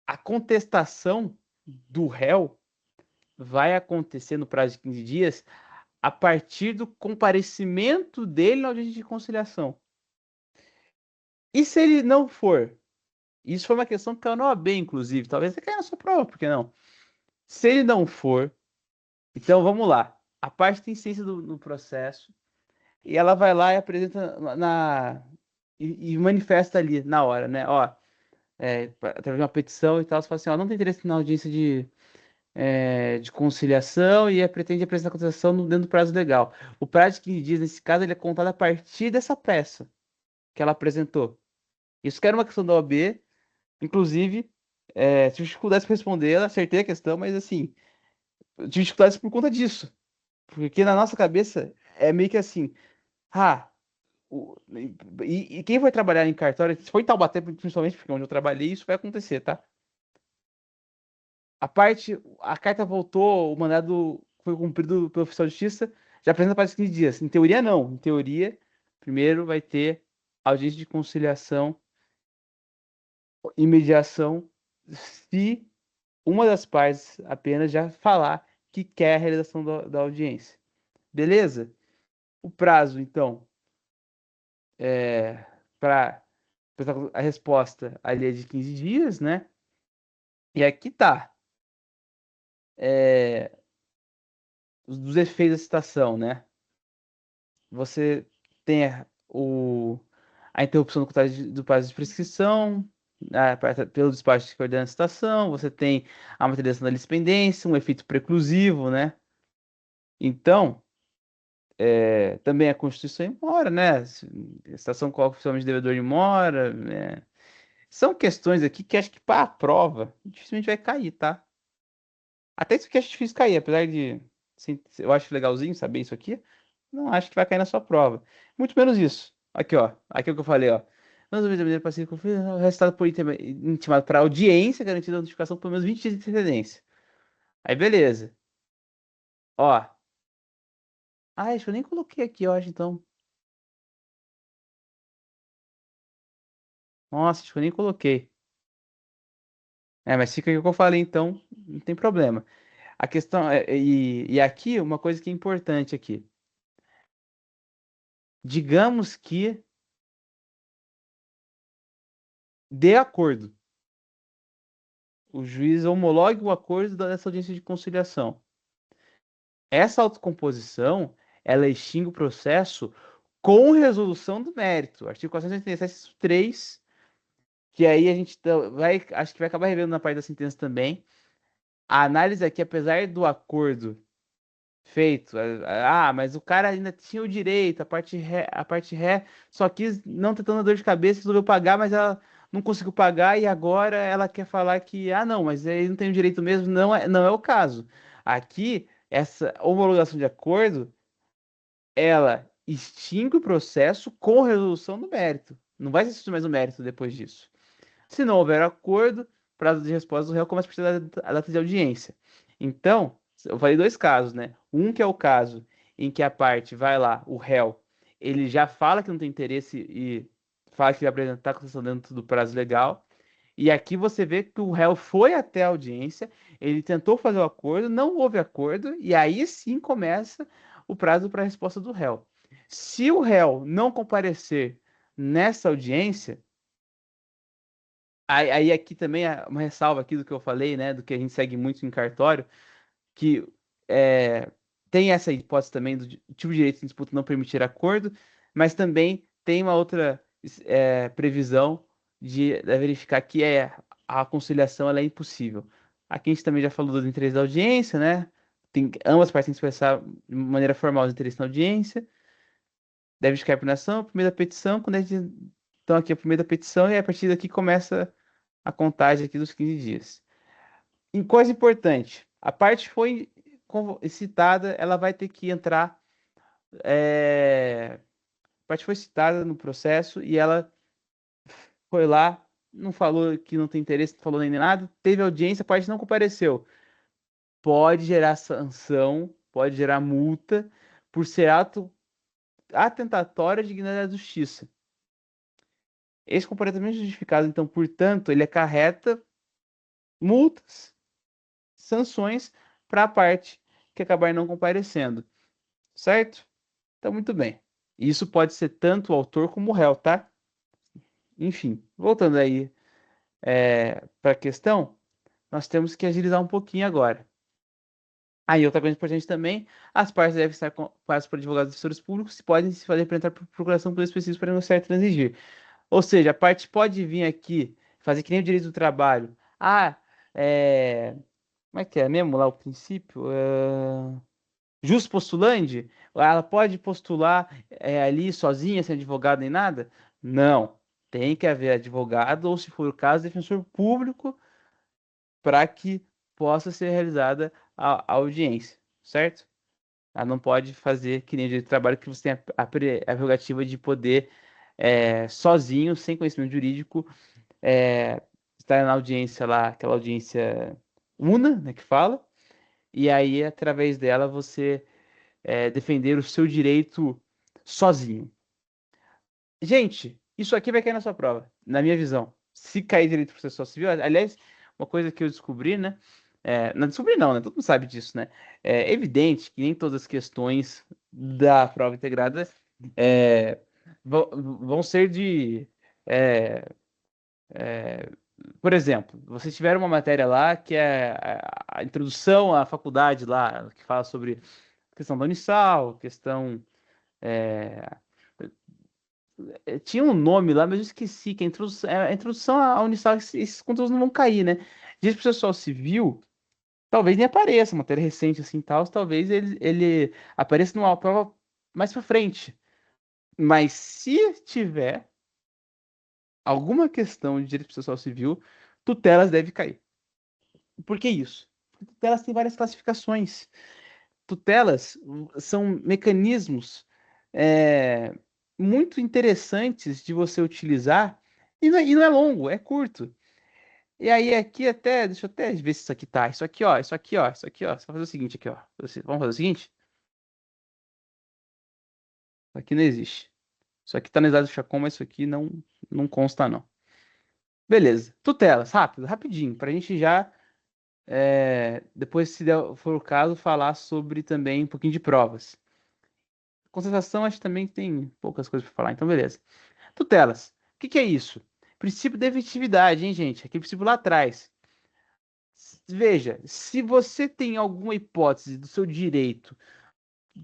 A contestação do réu vai acontecer no prazo de 15 dias a partir do comparecimento dele na audiência de conciliação. E se ele não for? Isso foi uma questão que caiu na OAB, inclusive. Talvez até caia na sua prova, por que não? Se ele não for, então vamos lá. A parte tem ciência do processo e ela vai lá e apresenta e manifesta ali na hora, né? Ó, através de uma petição e tal, você fala assim, ó, não tem interesse na audiência de conciliação e pretende apresentar a contestação dentro do prazo legal. O prazo de 15 dias, nesse caso, ele é contado a partir dessa peça que ela apresentou. Isso que era uma questão da OAB, inclusive, tive dificuldades para responder, ela acertei a questão, mas assim, eu tive dificuldades por conta disso. Porque na nossa cabeça é meio que assim, ah, e quem vai trabalhar em cartório, se for em Taubaté, principalmente, porque é onde eu trabalhei, isso vai acontecer, tá? A carta voltou, o mandado foi cumprido pelo oficial de justiça, já apresenta para 15 dias. Em teoria, não. Em teoria, primeiro vai ter audiência de conciliação e mediação se uma das partes apenas já falar que quer a realização da audiência. Beleza? O prazo, então, para a resposta ali é de 15 dias, né? E aqui tá. É, dos efeitos da citação, né? Você tem a interrupção do prazo de prescrição, pelo despacho de coordenada da citação, você tem a materialização da litispendência, um efeito preclusivo, né? Então, também a Constituição imora, né? A citação coloca oficialmente devedor de mora, né? São questões aqui que acho que para a prova dificilmente vai cair, tá? Até isso que acho difícil cair, apesar de sim, eu acho legalzinho saber isso aqui, não acho que vai cair na sua prova. Muito menos isso. Aqui, ó. Aqui é o que eu falei, ó. Mas o verdadeiro passivo o resultado por intimado para audiência, garantida a notificação por pelo menos 20 dias de antecedência. Aí, beleza. Ó. Ah, acho que eu nem coloquei aqui, eu acho, então. Nossa, acho que eu nem coloquei. Mas fica aí o que eu falei, então, não tem problema. A questão e aqui, uma coisa que é importante aqui. Digamos que dê acordo. O juiz homologue o acordo dessa audiência de conciliação. Essa autocomposição, ela extingue o processo com resolução do mérito. Artigo 487, 3, que aí a gente acho que vai acabar revendo na parte da sentença também. A análise aqui, apesar do acordo feito, mas o cara ainda tinha o direito, a parte ré só quis não ter tanta dor de cabeça, resolveu pagar, mas ela não conseguiu pagar e agora ela quer falar que, não, mas ele não tem o direito mesmo, não é o caso. Aqui, essa homologação de acordo, ela extingue o processo com resolução do mérito. Não vai existir mais o mérito depois disso. Se não houver acordo, prazo de resposta do réu começa a partir da data de audiência. Então, eu falei dois casos, né? Um que é o caso em que a parte vai lá, o réu, ele já fala que não tem interesse e fala que vai apresentar a contestação dentro do prazo legal. E aqui você vê que o réu foi até a audiência, ele tentou fazer o acordo, não houve acordo, e aí sim começa o prazo para a resposta do réu. Se o réu não comparecer nessa audiência, aí aqui também é uma ressalva aqui do que eu falei, né? Do que a gente segue muito em cartório, que é, tem essa hipótese também do tipo de direito em disputa não permitir acordo, mas também tem uma outra previsão de verificar que a conciliação ela é impossível. Aqui a gente também já falou do interesse da audiência, né? Ambas partes têm que expressar de maneira formal os interesses na audiência. Deve ficar a impugnação, a primeira petição, quando a gente... Então aqui a primeira petição e a partir daqui começa a contagem aqui dos 15 dias. E coisa importante, a parte foi citada, ela vai ter que entrar. A parte foi citada no processo e ela foi lá, não falou que não tem interesse, não falou nem nada, teve audiência, a parte não compareceu. Pode gerar sanção, pode gerar multa por ser ato atentatório à dignidade da justiça. Esse comportamento justificado, então, portanto, ele acarreta multas, sanções para a parte que acabar não comparecendo, certo? Então, muito bem. Isso pode ser tanto o autor como o réu, tá? Enfim, voltando aí para a questão, nós temos que agilizar um pouquinho agora. Aí, outra coisa importante também, as partes devem estar compradas por advogados e defensores públicos e podem se fazer apresentar por procuração por específicos para negociar e transigir. Ou seja, a parte pode vir aqui, fazer que nem o direito do trabalho. Ah, como é que é mesmo lá o princípio? Jus postulante? Ela pode postular ali sozinha, sem advogado nem nada? Não. Tem que haver advogado, ou se for o caso, defensor público, para que possa ser realizada a audiência, certo? Ela não pode fazer que nem o direito do trabalho, que você tem a prerrogativa de poder, sozinho, sem conhecimento jurídico, estar na audiência lá, aquela audiência una, né, que fala, e aí, através dela, você defender o seu direito sozinho. Gente, isso aqui vai cair na sua prova, na minha visão. Se cair direito processual civil, aliás, uma coisa que eu descobri, né? Não descobri não, né? Todo mundo sabe disso, né? É evidente que nem todas as questões da prova integrada é, vão ser de... é, por exemplo, vocês tiveram uma matéria lá que é a introdução à faculdade lá, que fala sobre questão da Unisal, questão... tinha um nome lá, mas eu esqueci, que a introdução à Unisal, esses conteúdos não vão cair, né? Direito processual civil, talvez nem apareça, matéria recente assim, tal, talvez ele apareça numa prova mais pra frente. Mas se tiver alguma questão de direito processual civil, tutelas deve cair. Por que isso? Porque tutelas têm várias classificações. Tutelas são mecanismos é, muito interessantes de você utilizar e não é longo, é curto. E aí aqui até, deixa eu até ver se isso aqui tá. Isso aqui, ó, isso aqui, ó, isso aqui, ó. Você vai fazer o seguinte aqui, ó. Vamos fazer o seguinte? Isso aqui não existe. Isso aqui tá no exato do Chacon, mas isso aqui não consta, não. Beleza. Tutelas, rápido, rapidinho, pra gente já, depois, se for o caso, falar sobre também um pouquinho de provas. Concentração, acho que também tem poucas coisas para falar, então beleza. Tutelas. O que que é isso? Princípio da efetividade, hein, gente? Aquele princípio lá atrás. Veja, se você tem alguma hipótese do seu direito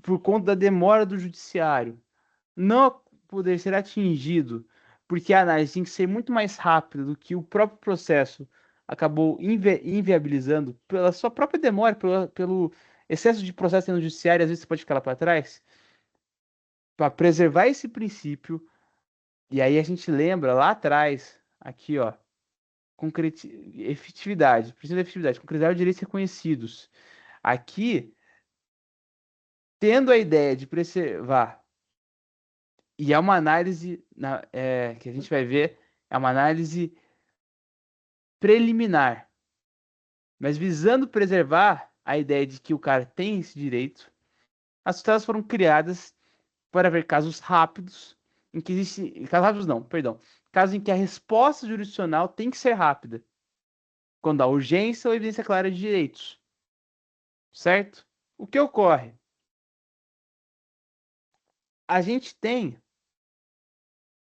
por conta da demora do judiciário não poder ser atingido, porque a análise tem que ser muito mais rápida do que o próprio processo acabou inviabilizando pela sua própria demora, pelo excesso de processo no judiciário, às vezes você pode ficar lá para trás. Para preservar esse princípio, e aí a gente lembra lá atrás, aqui, ó, efetividade, princípio da efetividade, concretizar os direitos reconhecidos. Aqui, tendo a ideia de preservar, e é uma análise que a gente vai ver, é uma análise preliminar, mas visando preservar a ideia de que o cara tem esse direito, as tutelas foram criadas para ver casos rápidos, em que existe. Casos rápidos não, perdão. Casos em que a resposta jurisdicional tem que ser rápida, quando há urgência ou evidência clara de direitos, certo? O que ocorre? A gente tem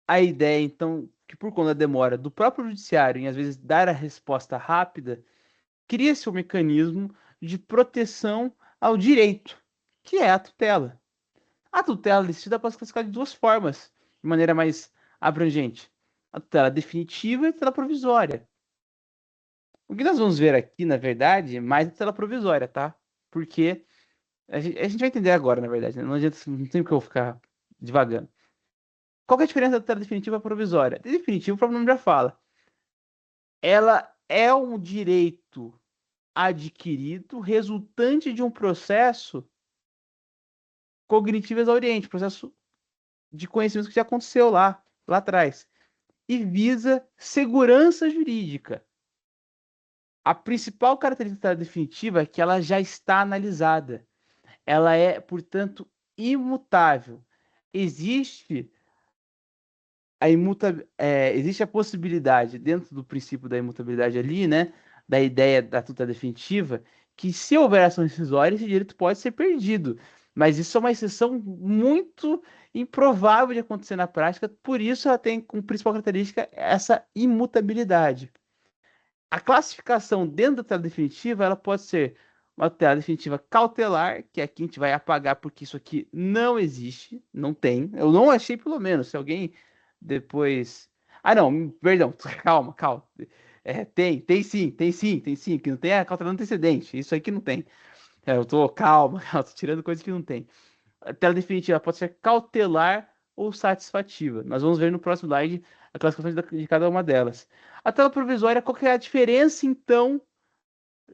a ideia, então, que por conta da demora do próprio judiciário em às vezes dar a resposta rápida, cria-se um mecanismo de proteção ao direito, que é a tutela. A tutela decidida pode ser classificada de duas formas, de maneira mais abrangente: a tutela definitiva e a tutela provisória. O que nós vamos ver aqui, na verdade, é mais a tutela provisória, tá? Porque a gente vai entender agora, na verdade, né? Não adianta, não tem que eu ficar devagando. Qual que é a diferença da tutela definitiva e provisória? A definitiva, o próprio nome já fala. Ela é um direito adquirido resultante de um processo cognitivo exauriente, processo de conhecimento que já aconteceu lá atrás, e visa segurança jurídica. A principal característica da definitiva é que ela já está analisada. Ela é, portanto, imutável. Existe existe a possibilidade, dentro do princípio da imutabilidade ali, né, da ideia da tutela definitiva, que se houver ação rescisória, esse direito pode ser perdido. Mas isso é uma exceção muito improvável de acontecer na prática, por isso ela tem como principal característica essa imutabilidade. A classificação dentro da tela definitiva, ela pode ser uma tela definitiva cautelar, que aqui a gente vai apagar porque isso aqui não existe, não tem. Eu não achei, pelo menos. Se alguém depois. Ah, não, perdão, calma, calma. Tem sim, tem sim, tem sim. Que não tem é cautelar antecedente. Isso aqui não tem. Eu tô, calma, calma, tô tirando coisa que não tem. A tela definitiva pode ser cautelar ou satisfativa. Nós vamos ver no próximo slide a classificação de cada uma delas. A tela provisória, qual que é a diferença, então,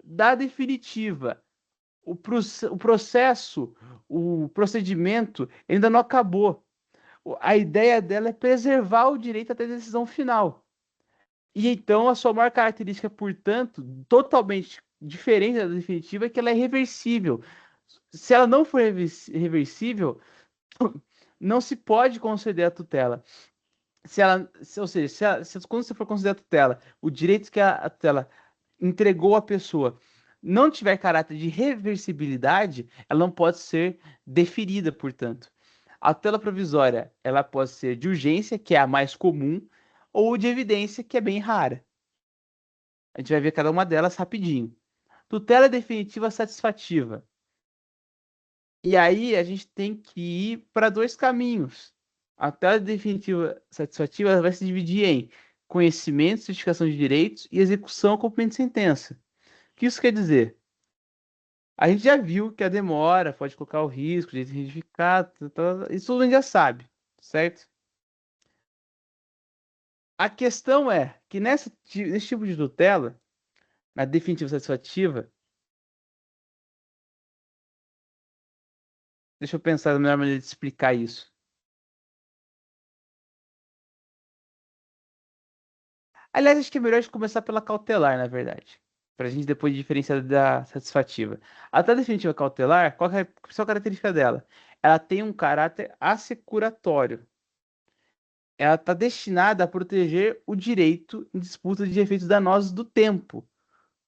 da definitiva? O processo, o procedimento ainda não acabou. A ideia dela é preservar o direito até a decisão final. E então a sua maior característica, portanto, totalmente diferente da definitiva, é que ela é reversível. Se ela não for reversível, não se pode conceder a tutela. Ou seja, quando você for conceder a tutela, o direito que a tutela entregou à pessoa não tiver caráter de reversibilidade, ela não pode ser deferida, portanto. A tutela provisória, ela pode ser de urgência, que é a mais comum, ou de evidência, que é bem rara. A gente vai ver cada uma delas rapidinho. Tutela definitiva satisfativa. E aí a gente tem que ir para dois caminhos. A tela definitiva satisfativa vai se dividir em conhecimento, certificação de direitos e execução, cumprimento de sentença. O que isso quer dizer? A gente já viu que a demora pode colocar o risco de identificar, isso tudo a gente já sabe, certo? A questão é que nesse tipo de tutela, na definitiva satisfativa, deixa eu pensar na melhor maneira de explicar isso. Aliás, acho que é melhor a gente começar pela cautelar, na verdade. Para a gente depois diferenciar da satisfativa. A tela definitiva cautelar, qual que é a principal característica dela? Ela tem um caráter assecuratório. Ela está destinada a proteger o direito em disputa de efeitos danosos do tempo.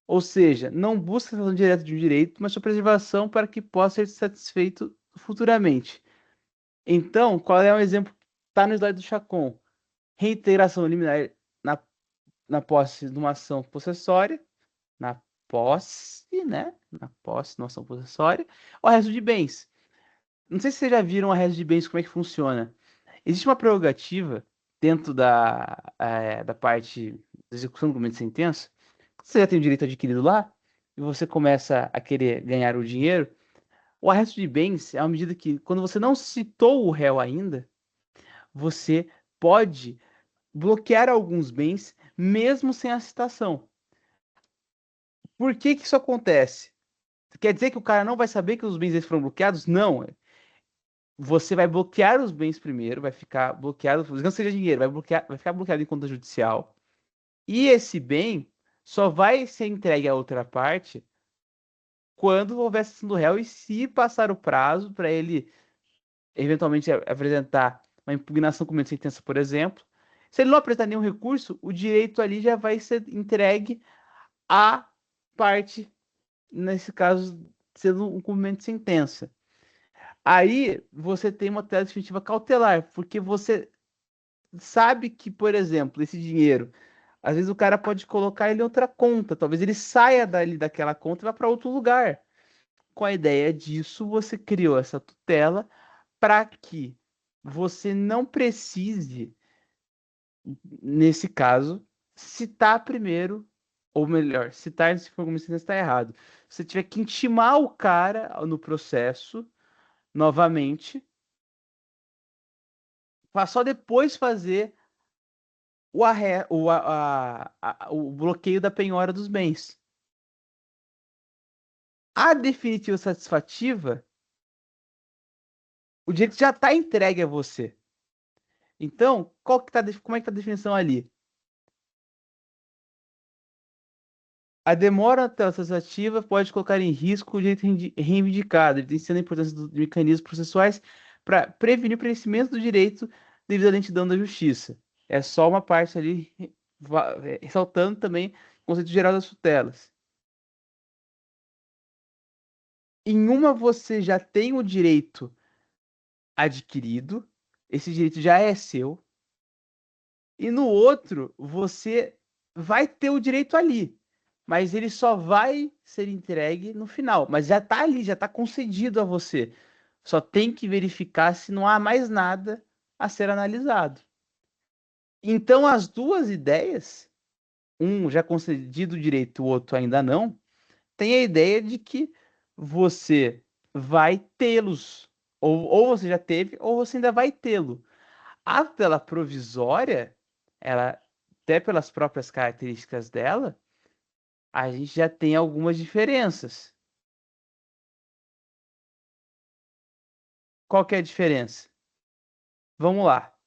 Ou seja, não busca a sensação direta de um direito, mas sua preservação para que possa ser satisfeito futuramente. Então, qual é um exemplo que está no slide do Chacon? Reiteração liminar na, na posse de uma ação possessória, na posse, né? Na posse de uma ação possessória, ou resto de bens. Não sei se vocês já viram a resto de bens, como é que funciona. Existe uma prerrogativa dentro da parte da execução do documento de sentença. Você já tem o direito adquirido lá, e você começa a querer ganhar o dinheiro. O arresto de bens é uma medida que, quando você não citou o réu ainda, você pode bloquear alguns bens, mesmo sem a citação. Por que que isso acontece? Quer dizer que o cara não vai saber que os bens foram bloqueados? Não. Você vai bloquear os bens primeiro, vai ficar bloqueado, não seja dinheiro, vai ficar bloqueado em conta judicial. E esse bem só vai ser entregue à outra parte quando houver cessação do réu e se passar o prazo para ele eventualmente apresentar uma impugnação com meio de sentença, por exemplo. Se ele não apresentar nenhum recurso, o direito ali já vai ser entregue à parte, nesse caso, sendo um cumprimento de sentença. Aí você tem uma tutela definitiva cautelar, porque você sabe que, por exemplo, esse dinheiro, às vezes o cara pode colocar ele em outra conta, talvez ele saia dali daquela conta e vá para outro lugar. Com a ideia disso, você criou essa tutela para que você não precise, nesse caso, citar primeiro, ou melhor, citar se for como se está errado. Você tiver que intimar o cara no processo novamente, para só depois fazer o bloqueio da penhora dos bens. A definitiva satisfativa, o direito já está entregue a você. Então, como é que tá a definição ali? A demora na satisfativa pode colocar em risco o direito reivindicado, evidenciando a importância dos mecanismos processuais para prevenir o perecimento do direito devido à lentidão da justiça. É só uma parte ali, ressaltando também o conceito geral das tutelas. Em uma você já tem o direito adquirido, esse direito já é seu, e no outro você vai ter o direito ali, mas ele só vai ser entregue no final, mas já tá ali, já tá concedido a você. Só tem que verificar se não há mais nada a ser analisado. Então as duas ideias, um já concedido o direito, o outro ainda não, tem a ideia de que você vai tê-los, ou você já teve, ou você ainda vai tê-lo. A tela provisória, ela, até pelas próprias características dela, a gente já tem algumas diferenças. Qual que é a diferença? Vamos lá.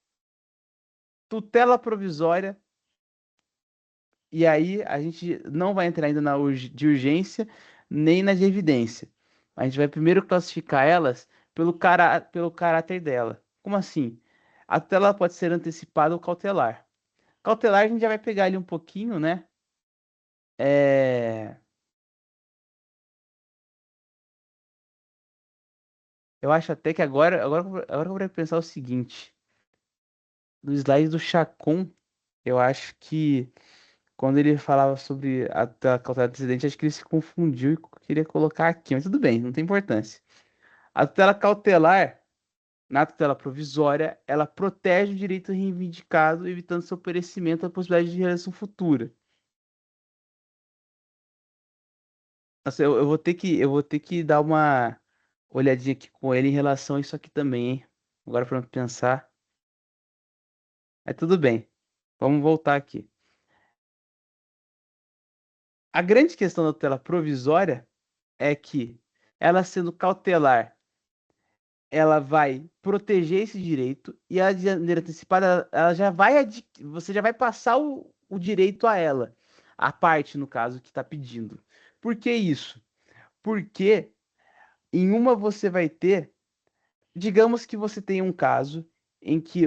Tutela provisória, e aí a gente não vai entrar ainda de urgência nem na de evidência. A gente vai primeiro classificar elas pelo caráter dela. Como assim? A tutela pode ser antecipada ou cautelar. Cautelar a gente já vai pegar ali um pouquinho, né? É... Eu acho até que agora eu vou pensar o seguinte. No slide do Chacon, eu acho que quando ele falava sobre a cautelar antecedente, acho que ele se confundiu e queria colocar aqui, mas tudo bem, não tem importância. A tutela cautelar, na tutela provisória, ela protege o direito reivindicado, evitando seu perecimento à possibilidade de realização futura. Nossa, eu vou ter que dar uma olhadinha aqui com ele em relação a isso aqui também, hein? Agora para pensar. Mas tudo bem. Vamos voltar aqui. A grande questão da tutela provisória é que ela sendo cautelar, ela vai proteger esse direito e a de maneira antecipada, ela já vai você já vai passar o direito a ela, a parte, no caso, que está pedindo. Por que isso? Porque em uma você vai ter, digamos que você tem um caso em que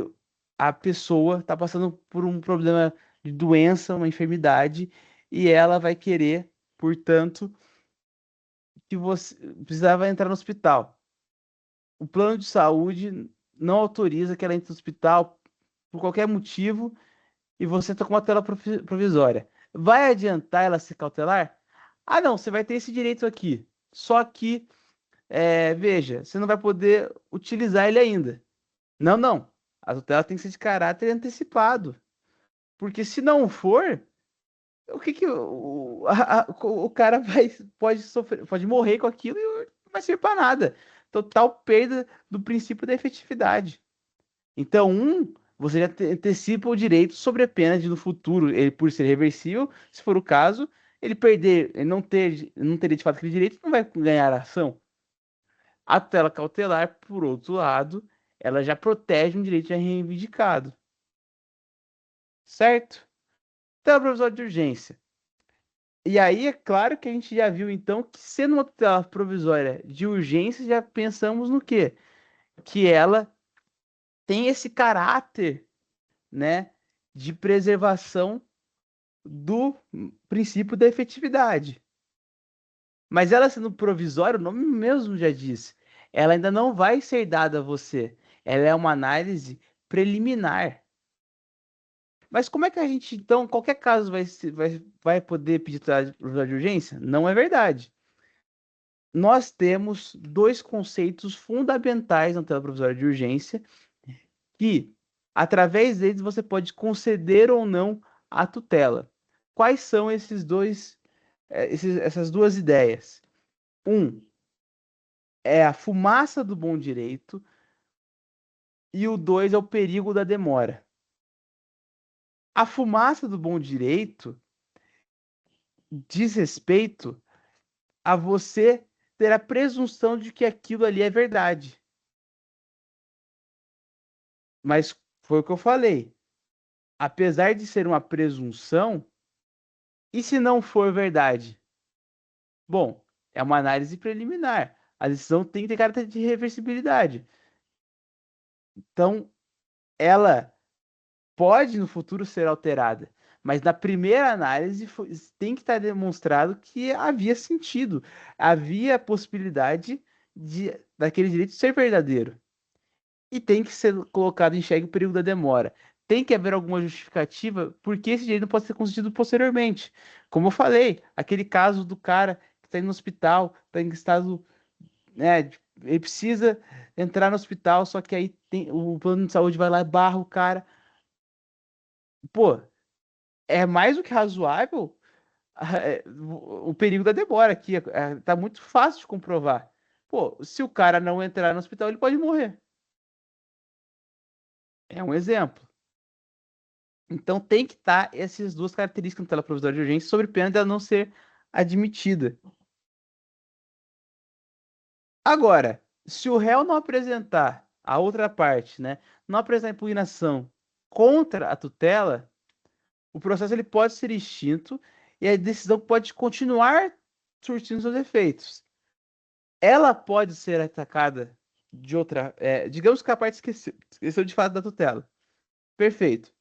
a pessoa está passando por um problema de doença, uma enfermidade, e ela vai querer, portanto, que você precisava entrar no hospital. O plano de saúde não autoriza que ela entre no hospital por qualquer motivo e você está com uma tela provisória. Vai adiantar ela se cautelar? Ah, não, você vai ter esse direito aqui. Só que, veja, você não vai poder utilizar ele ainda. Não, não. A tutela tem que ser de caráter antecipado. Porque se não for, o que que o cara pode sofrer, pode morrer com aquilo e não vai servir para nada. Total perda do princípio da efetividade. Então, você já antecipa o direito sobre a pena de no futuro, ele por ser reversível, se for o caso, ele perder, ele não teria de fato aquele direito, não vai ganhar a ação. A tutela cautelar, por outro lado, ela já protege um direito já reivindicado, certo? Tutela provisória de urgência. E aí, é claro que a gente já viu, então, que sendo uma tutela provisória de urgência, já pensamos no quê? Que ela tem esse caráter, né, de preservação do princípio da efetividade. Mas ela sendo provisória, o nome mesmo já diz, ela ainda não vai ser dada a você. Ela é uma análise preliminar. Mas como é que a gente, então, qualquer caso vai poder pedir tutela de urgência? Não é verdade. Nós temos dois conceitos fundamentais na tutela provisória de urgência que, através deles, você pode conceder ou não a tutela. Quais são essas duas ideias? Um é a fumaça do bom direito e o dois é o perigo da demora. A fumaça do bom direito diz respeito a você ter a presunção de que aquilo ali é verdade. Mas foi o que eu falei. Apesar de ser uma presunção, e se não for verdade? Bom, é uma análise preliminar. A decisão tem que ter caráter de reversibilidade. Então, ela pode no futuro ser alterada. Mas na primeira análise tem que estar demonstrado que havia sentido, havia possibilidade daquele direito ser verdadeiro. E tem que ser colocado em xeque o período da demora. Tem que haver alguma justificativa porque esse direito não pode ser concedido posteriormente. Como eu falei, aquele caso do cara que está no hospital, está em estado, né, ele precisa entrar no hospital, só que aí o plano de saúde vai lá e barra o cara. Pô, é mais do que razoável o perigo da demora aqui. Tá muito fácil de comprovar. Pô, se o cara não entrar no hospital, ele pode morrer. É um exemplo. Então tem que estar essas duas características na tela provisória de urgência, sob pena dela não ser admitida. Agora, se o réu não apresentar a outra parte, né, não apresentar impugnação contra a tutela, o processo ele pode ser extinto e a decisão pode continuar surtindo seus efeitos. Ela pode ser atacada de outra. Digamos que a parte esqueceu de fato da tutela. Perfeito.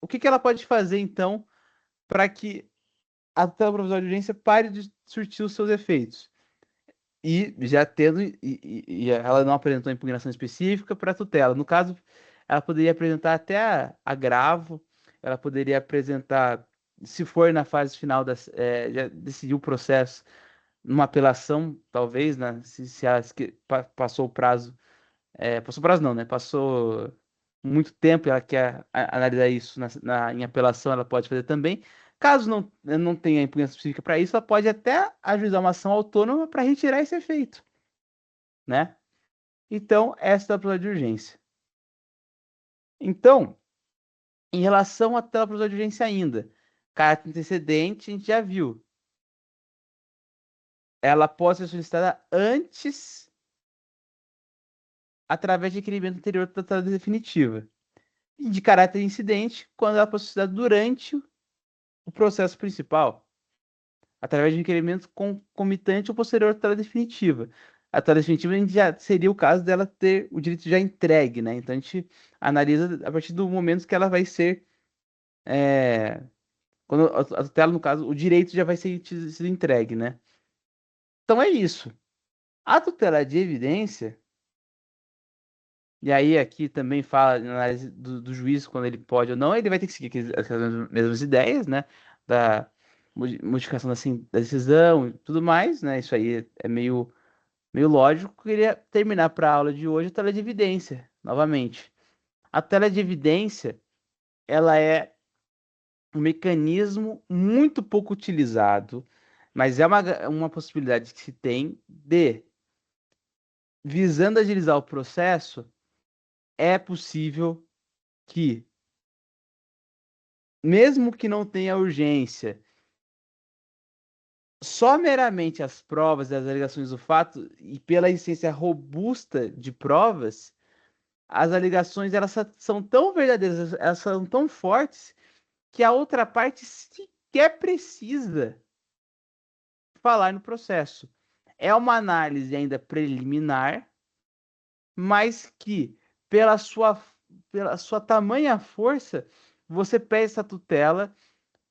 O que ela pode fazer, então, para que a tutela provisória de urgência pare de surtir os seus efeitos? E já tendo. E ela não apresentou impugnação específica para a tutela. No caso, ela poderia apresentar até agravo, ela poderia apresentar, se for na fase final, já decidiu o processo numa apelação, talvez, né? Se ela passou o prazo. Passou o prazo não, né? Passou muito tempo e ela quer analisar isso em apelação, ela pode fazer também. Caso não tenha impugnação específica para isso, ela pode até ajuizar uma ação autônoma para retirar esse efeito, né? Então, essa é a prova de urgência. Então, em relação à tela provisória de urgência ainda, caráter antecedente, a gente já viu. Ela pode ser solicitada antes, através de requerimento anterior da tela definitiva. E de caráter incidente, quando ela pode ser solicitada durante o processo principal, através de requerimento concomitante ou posterior à tela definitiva. A tela definitiva a gente já seria o caso dela ter o direito já entregue, né? Então a gente analisa a partir do momento que ela vai ser. Quando a tutela, no caso, o direito já vai ser sido entregue, né? Então é isso. A tutela de evidência, e aí aqui também fala na análise do juiz quando ele pode ou não, ele vai ter que seguir aquelas mesmas ideias, né? Da modificação da decisão e tudo mais, né? Isso aí é meio lógico. Eu queria terminar para a aula de hoje a tela de evidência, novamente. A tela de evidência, ela é um mecanismo muito pouco utilizado, mas é uma possibilidade que se tem de, visando agilizar o processo, é possível que, mesmo que não tenha urgência, só meramente as provas e as alegações do fato, e pela existência robusta de provas, as alegações elas são tão verdadeiras, elas são tão fortes, que a outra parte sequer precisa falar no processo. É uma análise ainda preliminar, mas que, pela sua, pela sua tamanha força, você pede essa tutela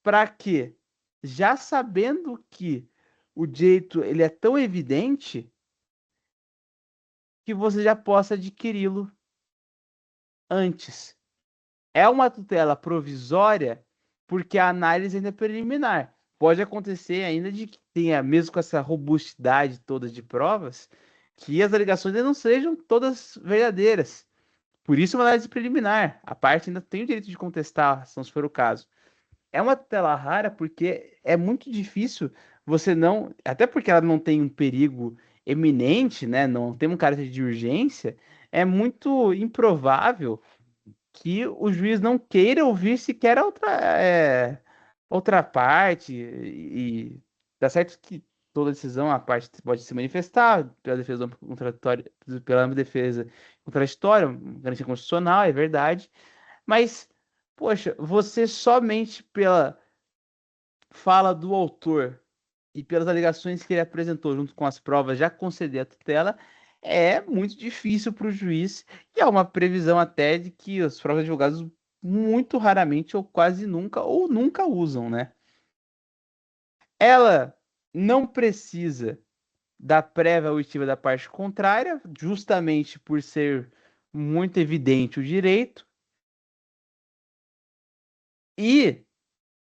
para que, já sabendo que o direito ele é tão evidente, que você já possa adquiri-lo antes. É uma tutela provisória porque a análise ainda é preliminar. Pode acontecer ainda de que tenha, mesmo com essa robustidade toda de provas, que as alegações ainda não sejam todas verdadeiras. Por isso, uma análise preliminar. A parte ainda tem o direito de contestar, se não for o caso. É uma tutela rara porque é muito difícil você não. Até porque ela não tem um perigo eminente, né? Não tem um caráter de urgência. É muito improvável que o juiz não queira ouvir sequer outra parte e dá certo que toda decisão a parte pode se manifestar pela defesa contraditória, pela defesa contraditória, garantia constitucional, é verdade, mas poxa, você somente pela fala do autor e pelas alegações que ele apresentou junto com as provas já conceder a tutela, é muito difícil para o juiz, e há uma previsão até de que os próprios advogados muito raramente ou nunca usam, né? Ela não precisa da prévia auditiva da parte contrária, justamente por ser muito evidente o direito. E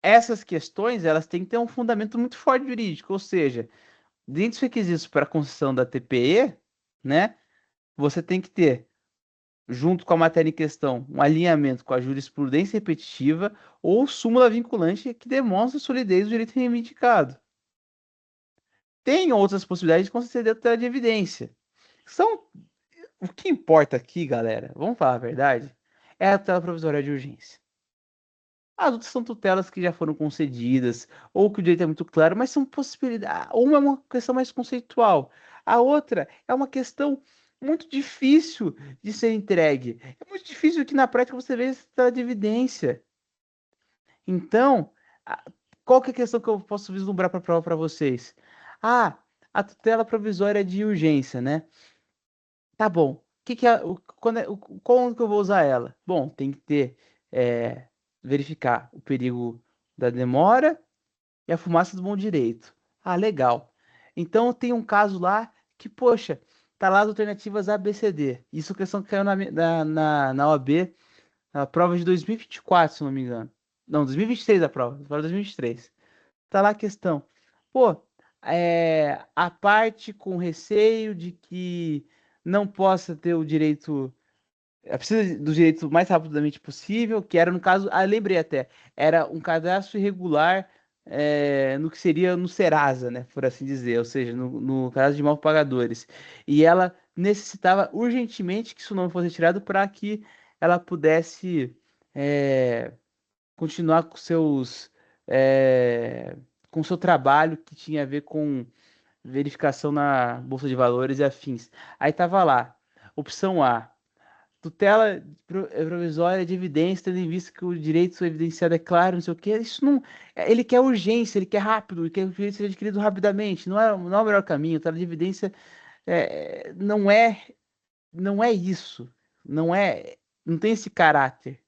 essas questões, elas têm que ter um fundamento muito forte jurídico, ou seja, dentre os requisitos para a concessão da TPE, né, você tem que ter, junto com a matéria em questão, um alinhamento com a jurisprudência repetitiva ou súmula vinculante que demonstre a solidez do direito reivindicado. Tem outras possibilidades de conceder tutela de evidência. São O que importa aqui, galera, vamos falar a verdade, é a tutela provisória de urgência. As outras são tutelas que já foram concedidas, ou que o direito é muito claro, mas são possibilidades. Uma é uma questão mais conceitual, a outra é uma questão muito difícil de ser entregue. É muito difícil que na prática você veja essa tutela de evidência. Então, qual que é a questão que eu posso vislumbrar para prova para vocês? Ah, a tutela provisória de urgência, né? Tá bom. Que é, como que eu vou usar ela? Bom, tem que ter, é, verificar o perigo da demora e a fumaça do bom direito. Ah, legal. Então tem um caso lá que, poxa, tá lá as alternativas A, B, C, D. Isso é questão que caiu na OAB, na prova de 2024, se não me engano. Não, 2023 a prova 2023. Tá lá a questão. Pô, a parte com receio de que não possa ter o direito, precisa do direito o mais rapidamente possível, que era no caso, lembrei até, era um cadastro irregular, no que seria no Serasa, né, por assim dizer, ou seja, no cadastro de malpagadores. E ela necessitava urgentemente que isso não fosse retirado para que ela pudesse, é, continuar é, com seu trabalho que tinha a ver com verificação na Bolsa de Valores e afins. Aí tava lá, opção A, tutela provisória de evidência, tendo em vista que o direito evidenciado é claro, não sei o quê. Isso não. Ele quer urgência, ele quer rápido, ele quer que o direito seja adquirido rapidamente. Não é o melhor caminho. Tutela de evidência, não é isso. Não é. Não tem esse caráter.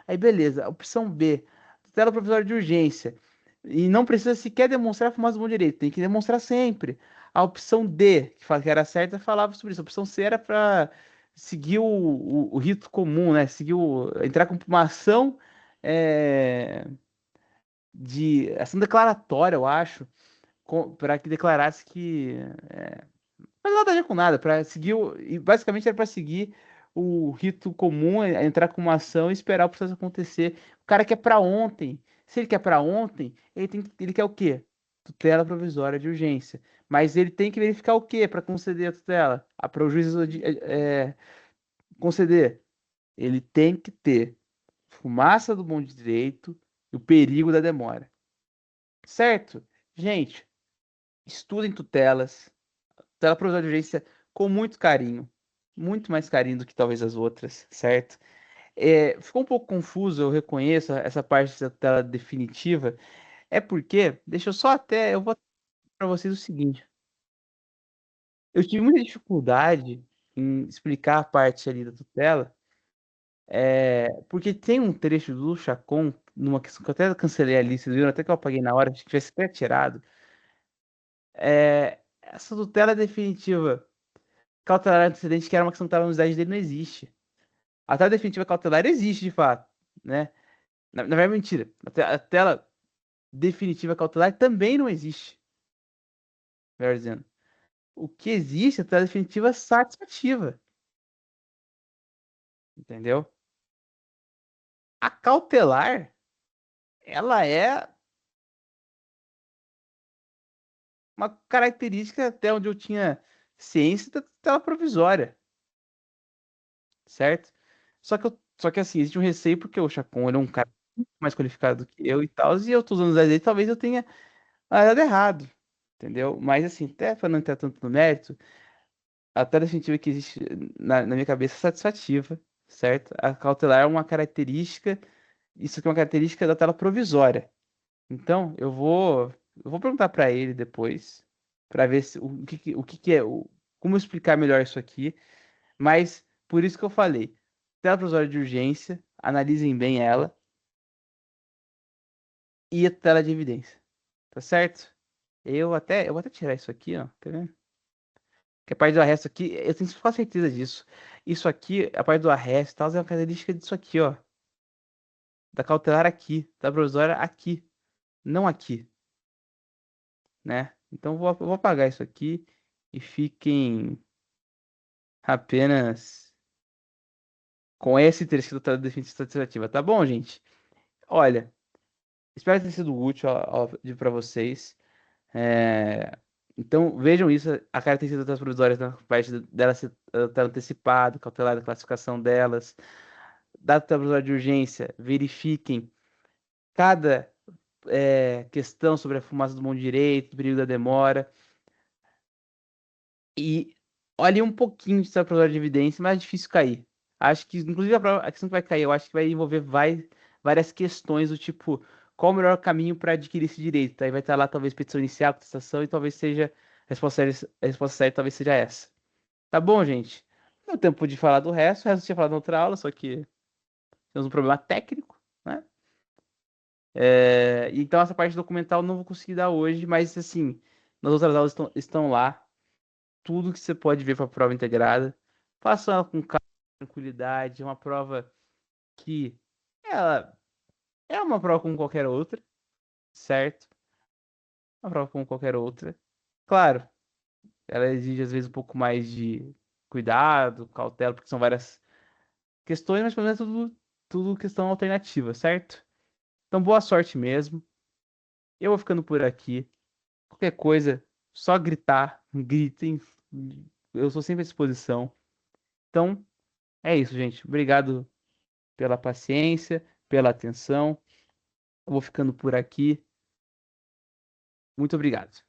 Aí beleza, opção B, tutela provisória de urgência. E não precisa sequer demonstrar a fumaça do bom direito, tem que demonstrar sempre. A opção D, que fala que era certa, falava sobre isso. A opção C era para seguir o rito comum, né? Entrar com uma ação, é, de ação declaratória, eu acho, para que declarasse que, mas nada a ver com nada, para seguir e basicamente era para seguir o rito comum, entrar com uma ação e esperar o processo acontecer. O cara quer para ontem. Se ele quer para ontem, ele quer o quê? Tutela provisória de urgência. Mas ele tem que verificar o quê para conceder a tutela? Para o juiz conceder. Ele tem que ter fumaça do bom direito e o perigo da demora. Certo? Gente, estudem tutelas. Tutela provisória de urgência com muito carinho. Muito mais carinho do que talvez as outras, certo? Ficou um pouco confuso, eu reconheço essa parte da tutela definitiva. É porque, deixa eu só até, eu vou para vocês o seguinte. Eu tive muita dificuldade em explicar a parte ali da tutela, porque tem um trecho do Chacon, numa questão que eu até cancelei ali, vocês viram até que eu apaguei na hora, acho que tivesse até tirado. Essa tutela definitiva cautelar antecedente, que era uma questão que estava na unidade dele, não existe. A tela definitiva cautelar existe de fato, né? Na verdade, mentira. A tela definitiva cautelar também não existe, melhor dizendo. O que existe é a tela definitiva satisfativa, entendeu? A cautelar, ela é uma característica até onde eu tinha ciência da tela provisória, certo? Só que assim, existe um receio porque o Chacon, ele é um cara muito mais qualificado do que eu e tal, e eu tô usando os dados dele, talvez eu tenha dado errado, entendeu? Mas assim, até para não entrar tanto no mérito, a tela definitiva que existe na minha cabeça é satisfativa, certo? A cautelar é uma característica, isso aqui é uma característica da tela provisória. Então, eu vou perguntar para ele depois, para ver o que é, como explicar melhor isso aqui, mas por isso que eu falei, tela provisória de urgência, analisem bem ela e a tela de evidência, tá certo? Eu vou até tirar isso aqui, ó, tá vendo? Que a parte do arresto aqui, eu tenho quase certeza disso. Isso aqui, a parte do arresto e tal, é uma característica disso aqui, ó. Da cautelar aqui, da provisória aqui, não aqui, né? Então eu vou apagar isso aqui e fiquem apenas com esse trecho da definição administrativa, tá bom, gente? Olha, espero ter sido útil para vocês. É, Então vejam isso, a característica das provisórias na parte dela estar antecipada, cautelar, a classificação delas, data provisória de urgência, verifiquem cada questão sobre a fumaça do mão direito, o período da demora. E olhe um pouquinho de provisória de evidência, mas é difícil cair. Acho que, inclusive, a questão que vai cair, eu acho que vai envolver várias questões do tipo, qual o melhor caminho para adquirir esse direito? Aí vai estar lá, talvez, petição inicial, contestação, e talvez seja a resposta certa, talvez seja essa. Tá bom, gente? Não deu tempo de falar do resto, o resto eu tinha falado na outra aula, só que temos um problema técnico, né? Então, essa parte documental eu não vou conseguir dar hoje, mas, assim, nas outras aulas estão lá. Tudo que você pode ver para a prova integrada. Faça ela com calma, tranquilidade. É uma prova que ela é uma prova como qualquer outra, certo? Uma prova como qualquer outra. Claro, ela exige às vezes um pouco mais de cuidado, cautela, porque são várias questões, mas pelo menos é tudo questão alternativa, certo? Então, boa sorte mesmo. Eu vou ficando por aqui. Qualquer coisa, só gritar, gritem. Eu sou sempre à disposição. Então, é isso, gente. Obrigado pela paciência, pela atenção. Eu vou ficando por aqui. Muito obrigado.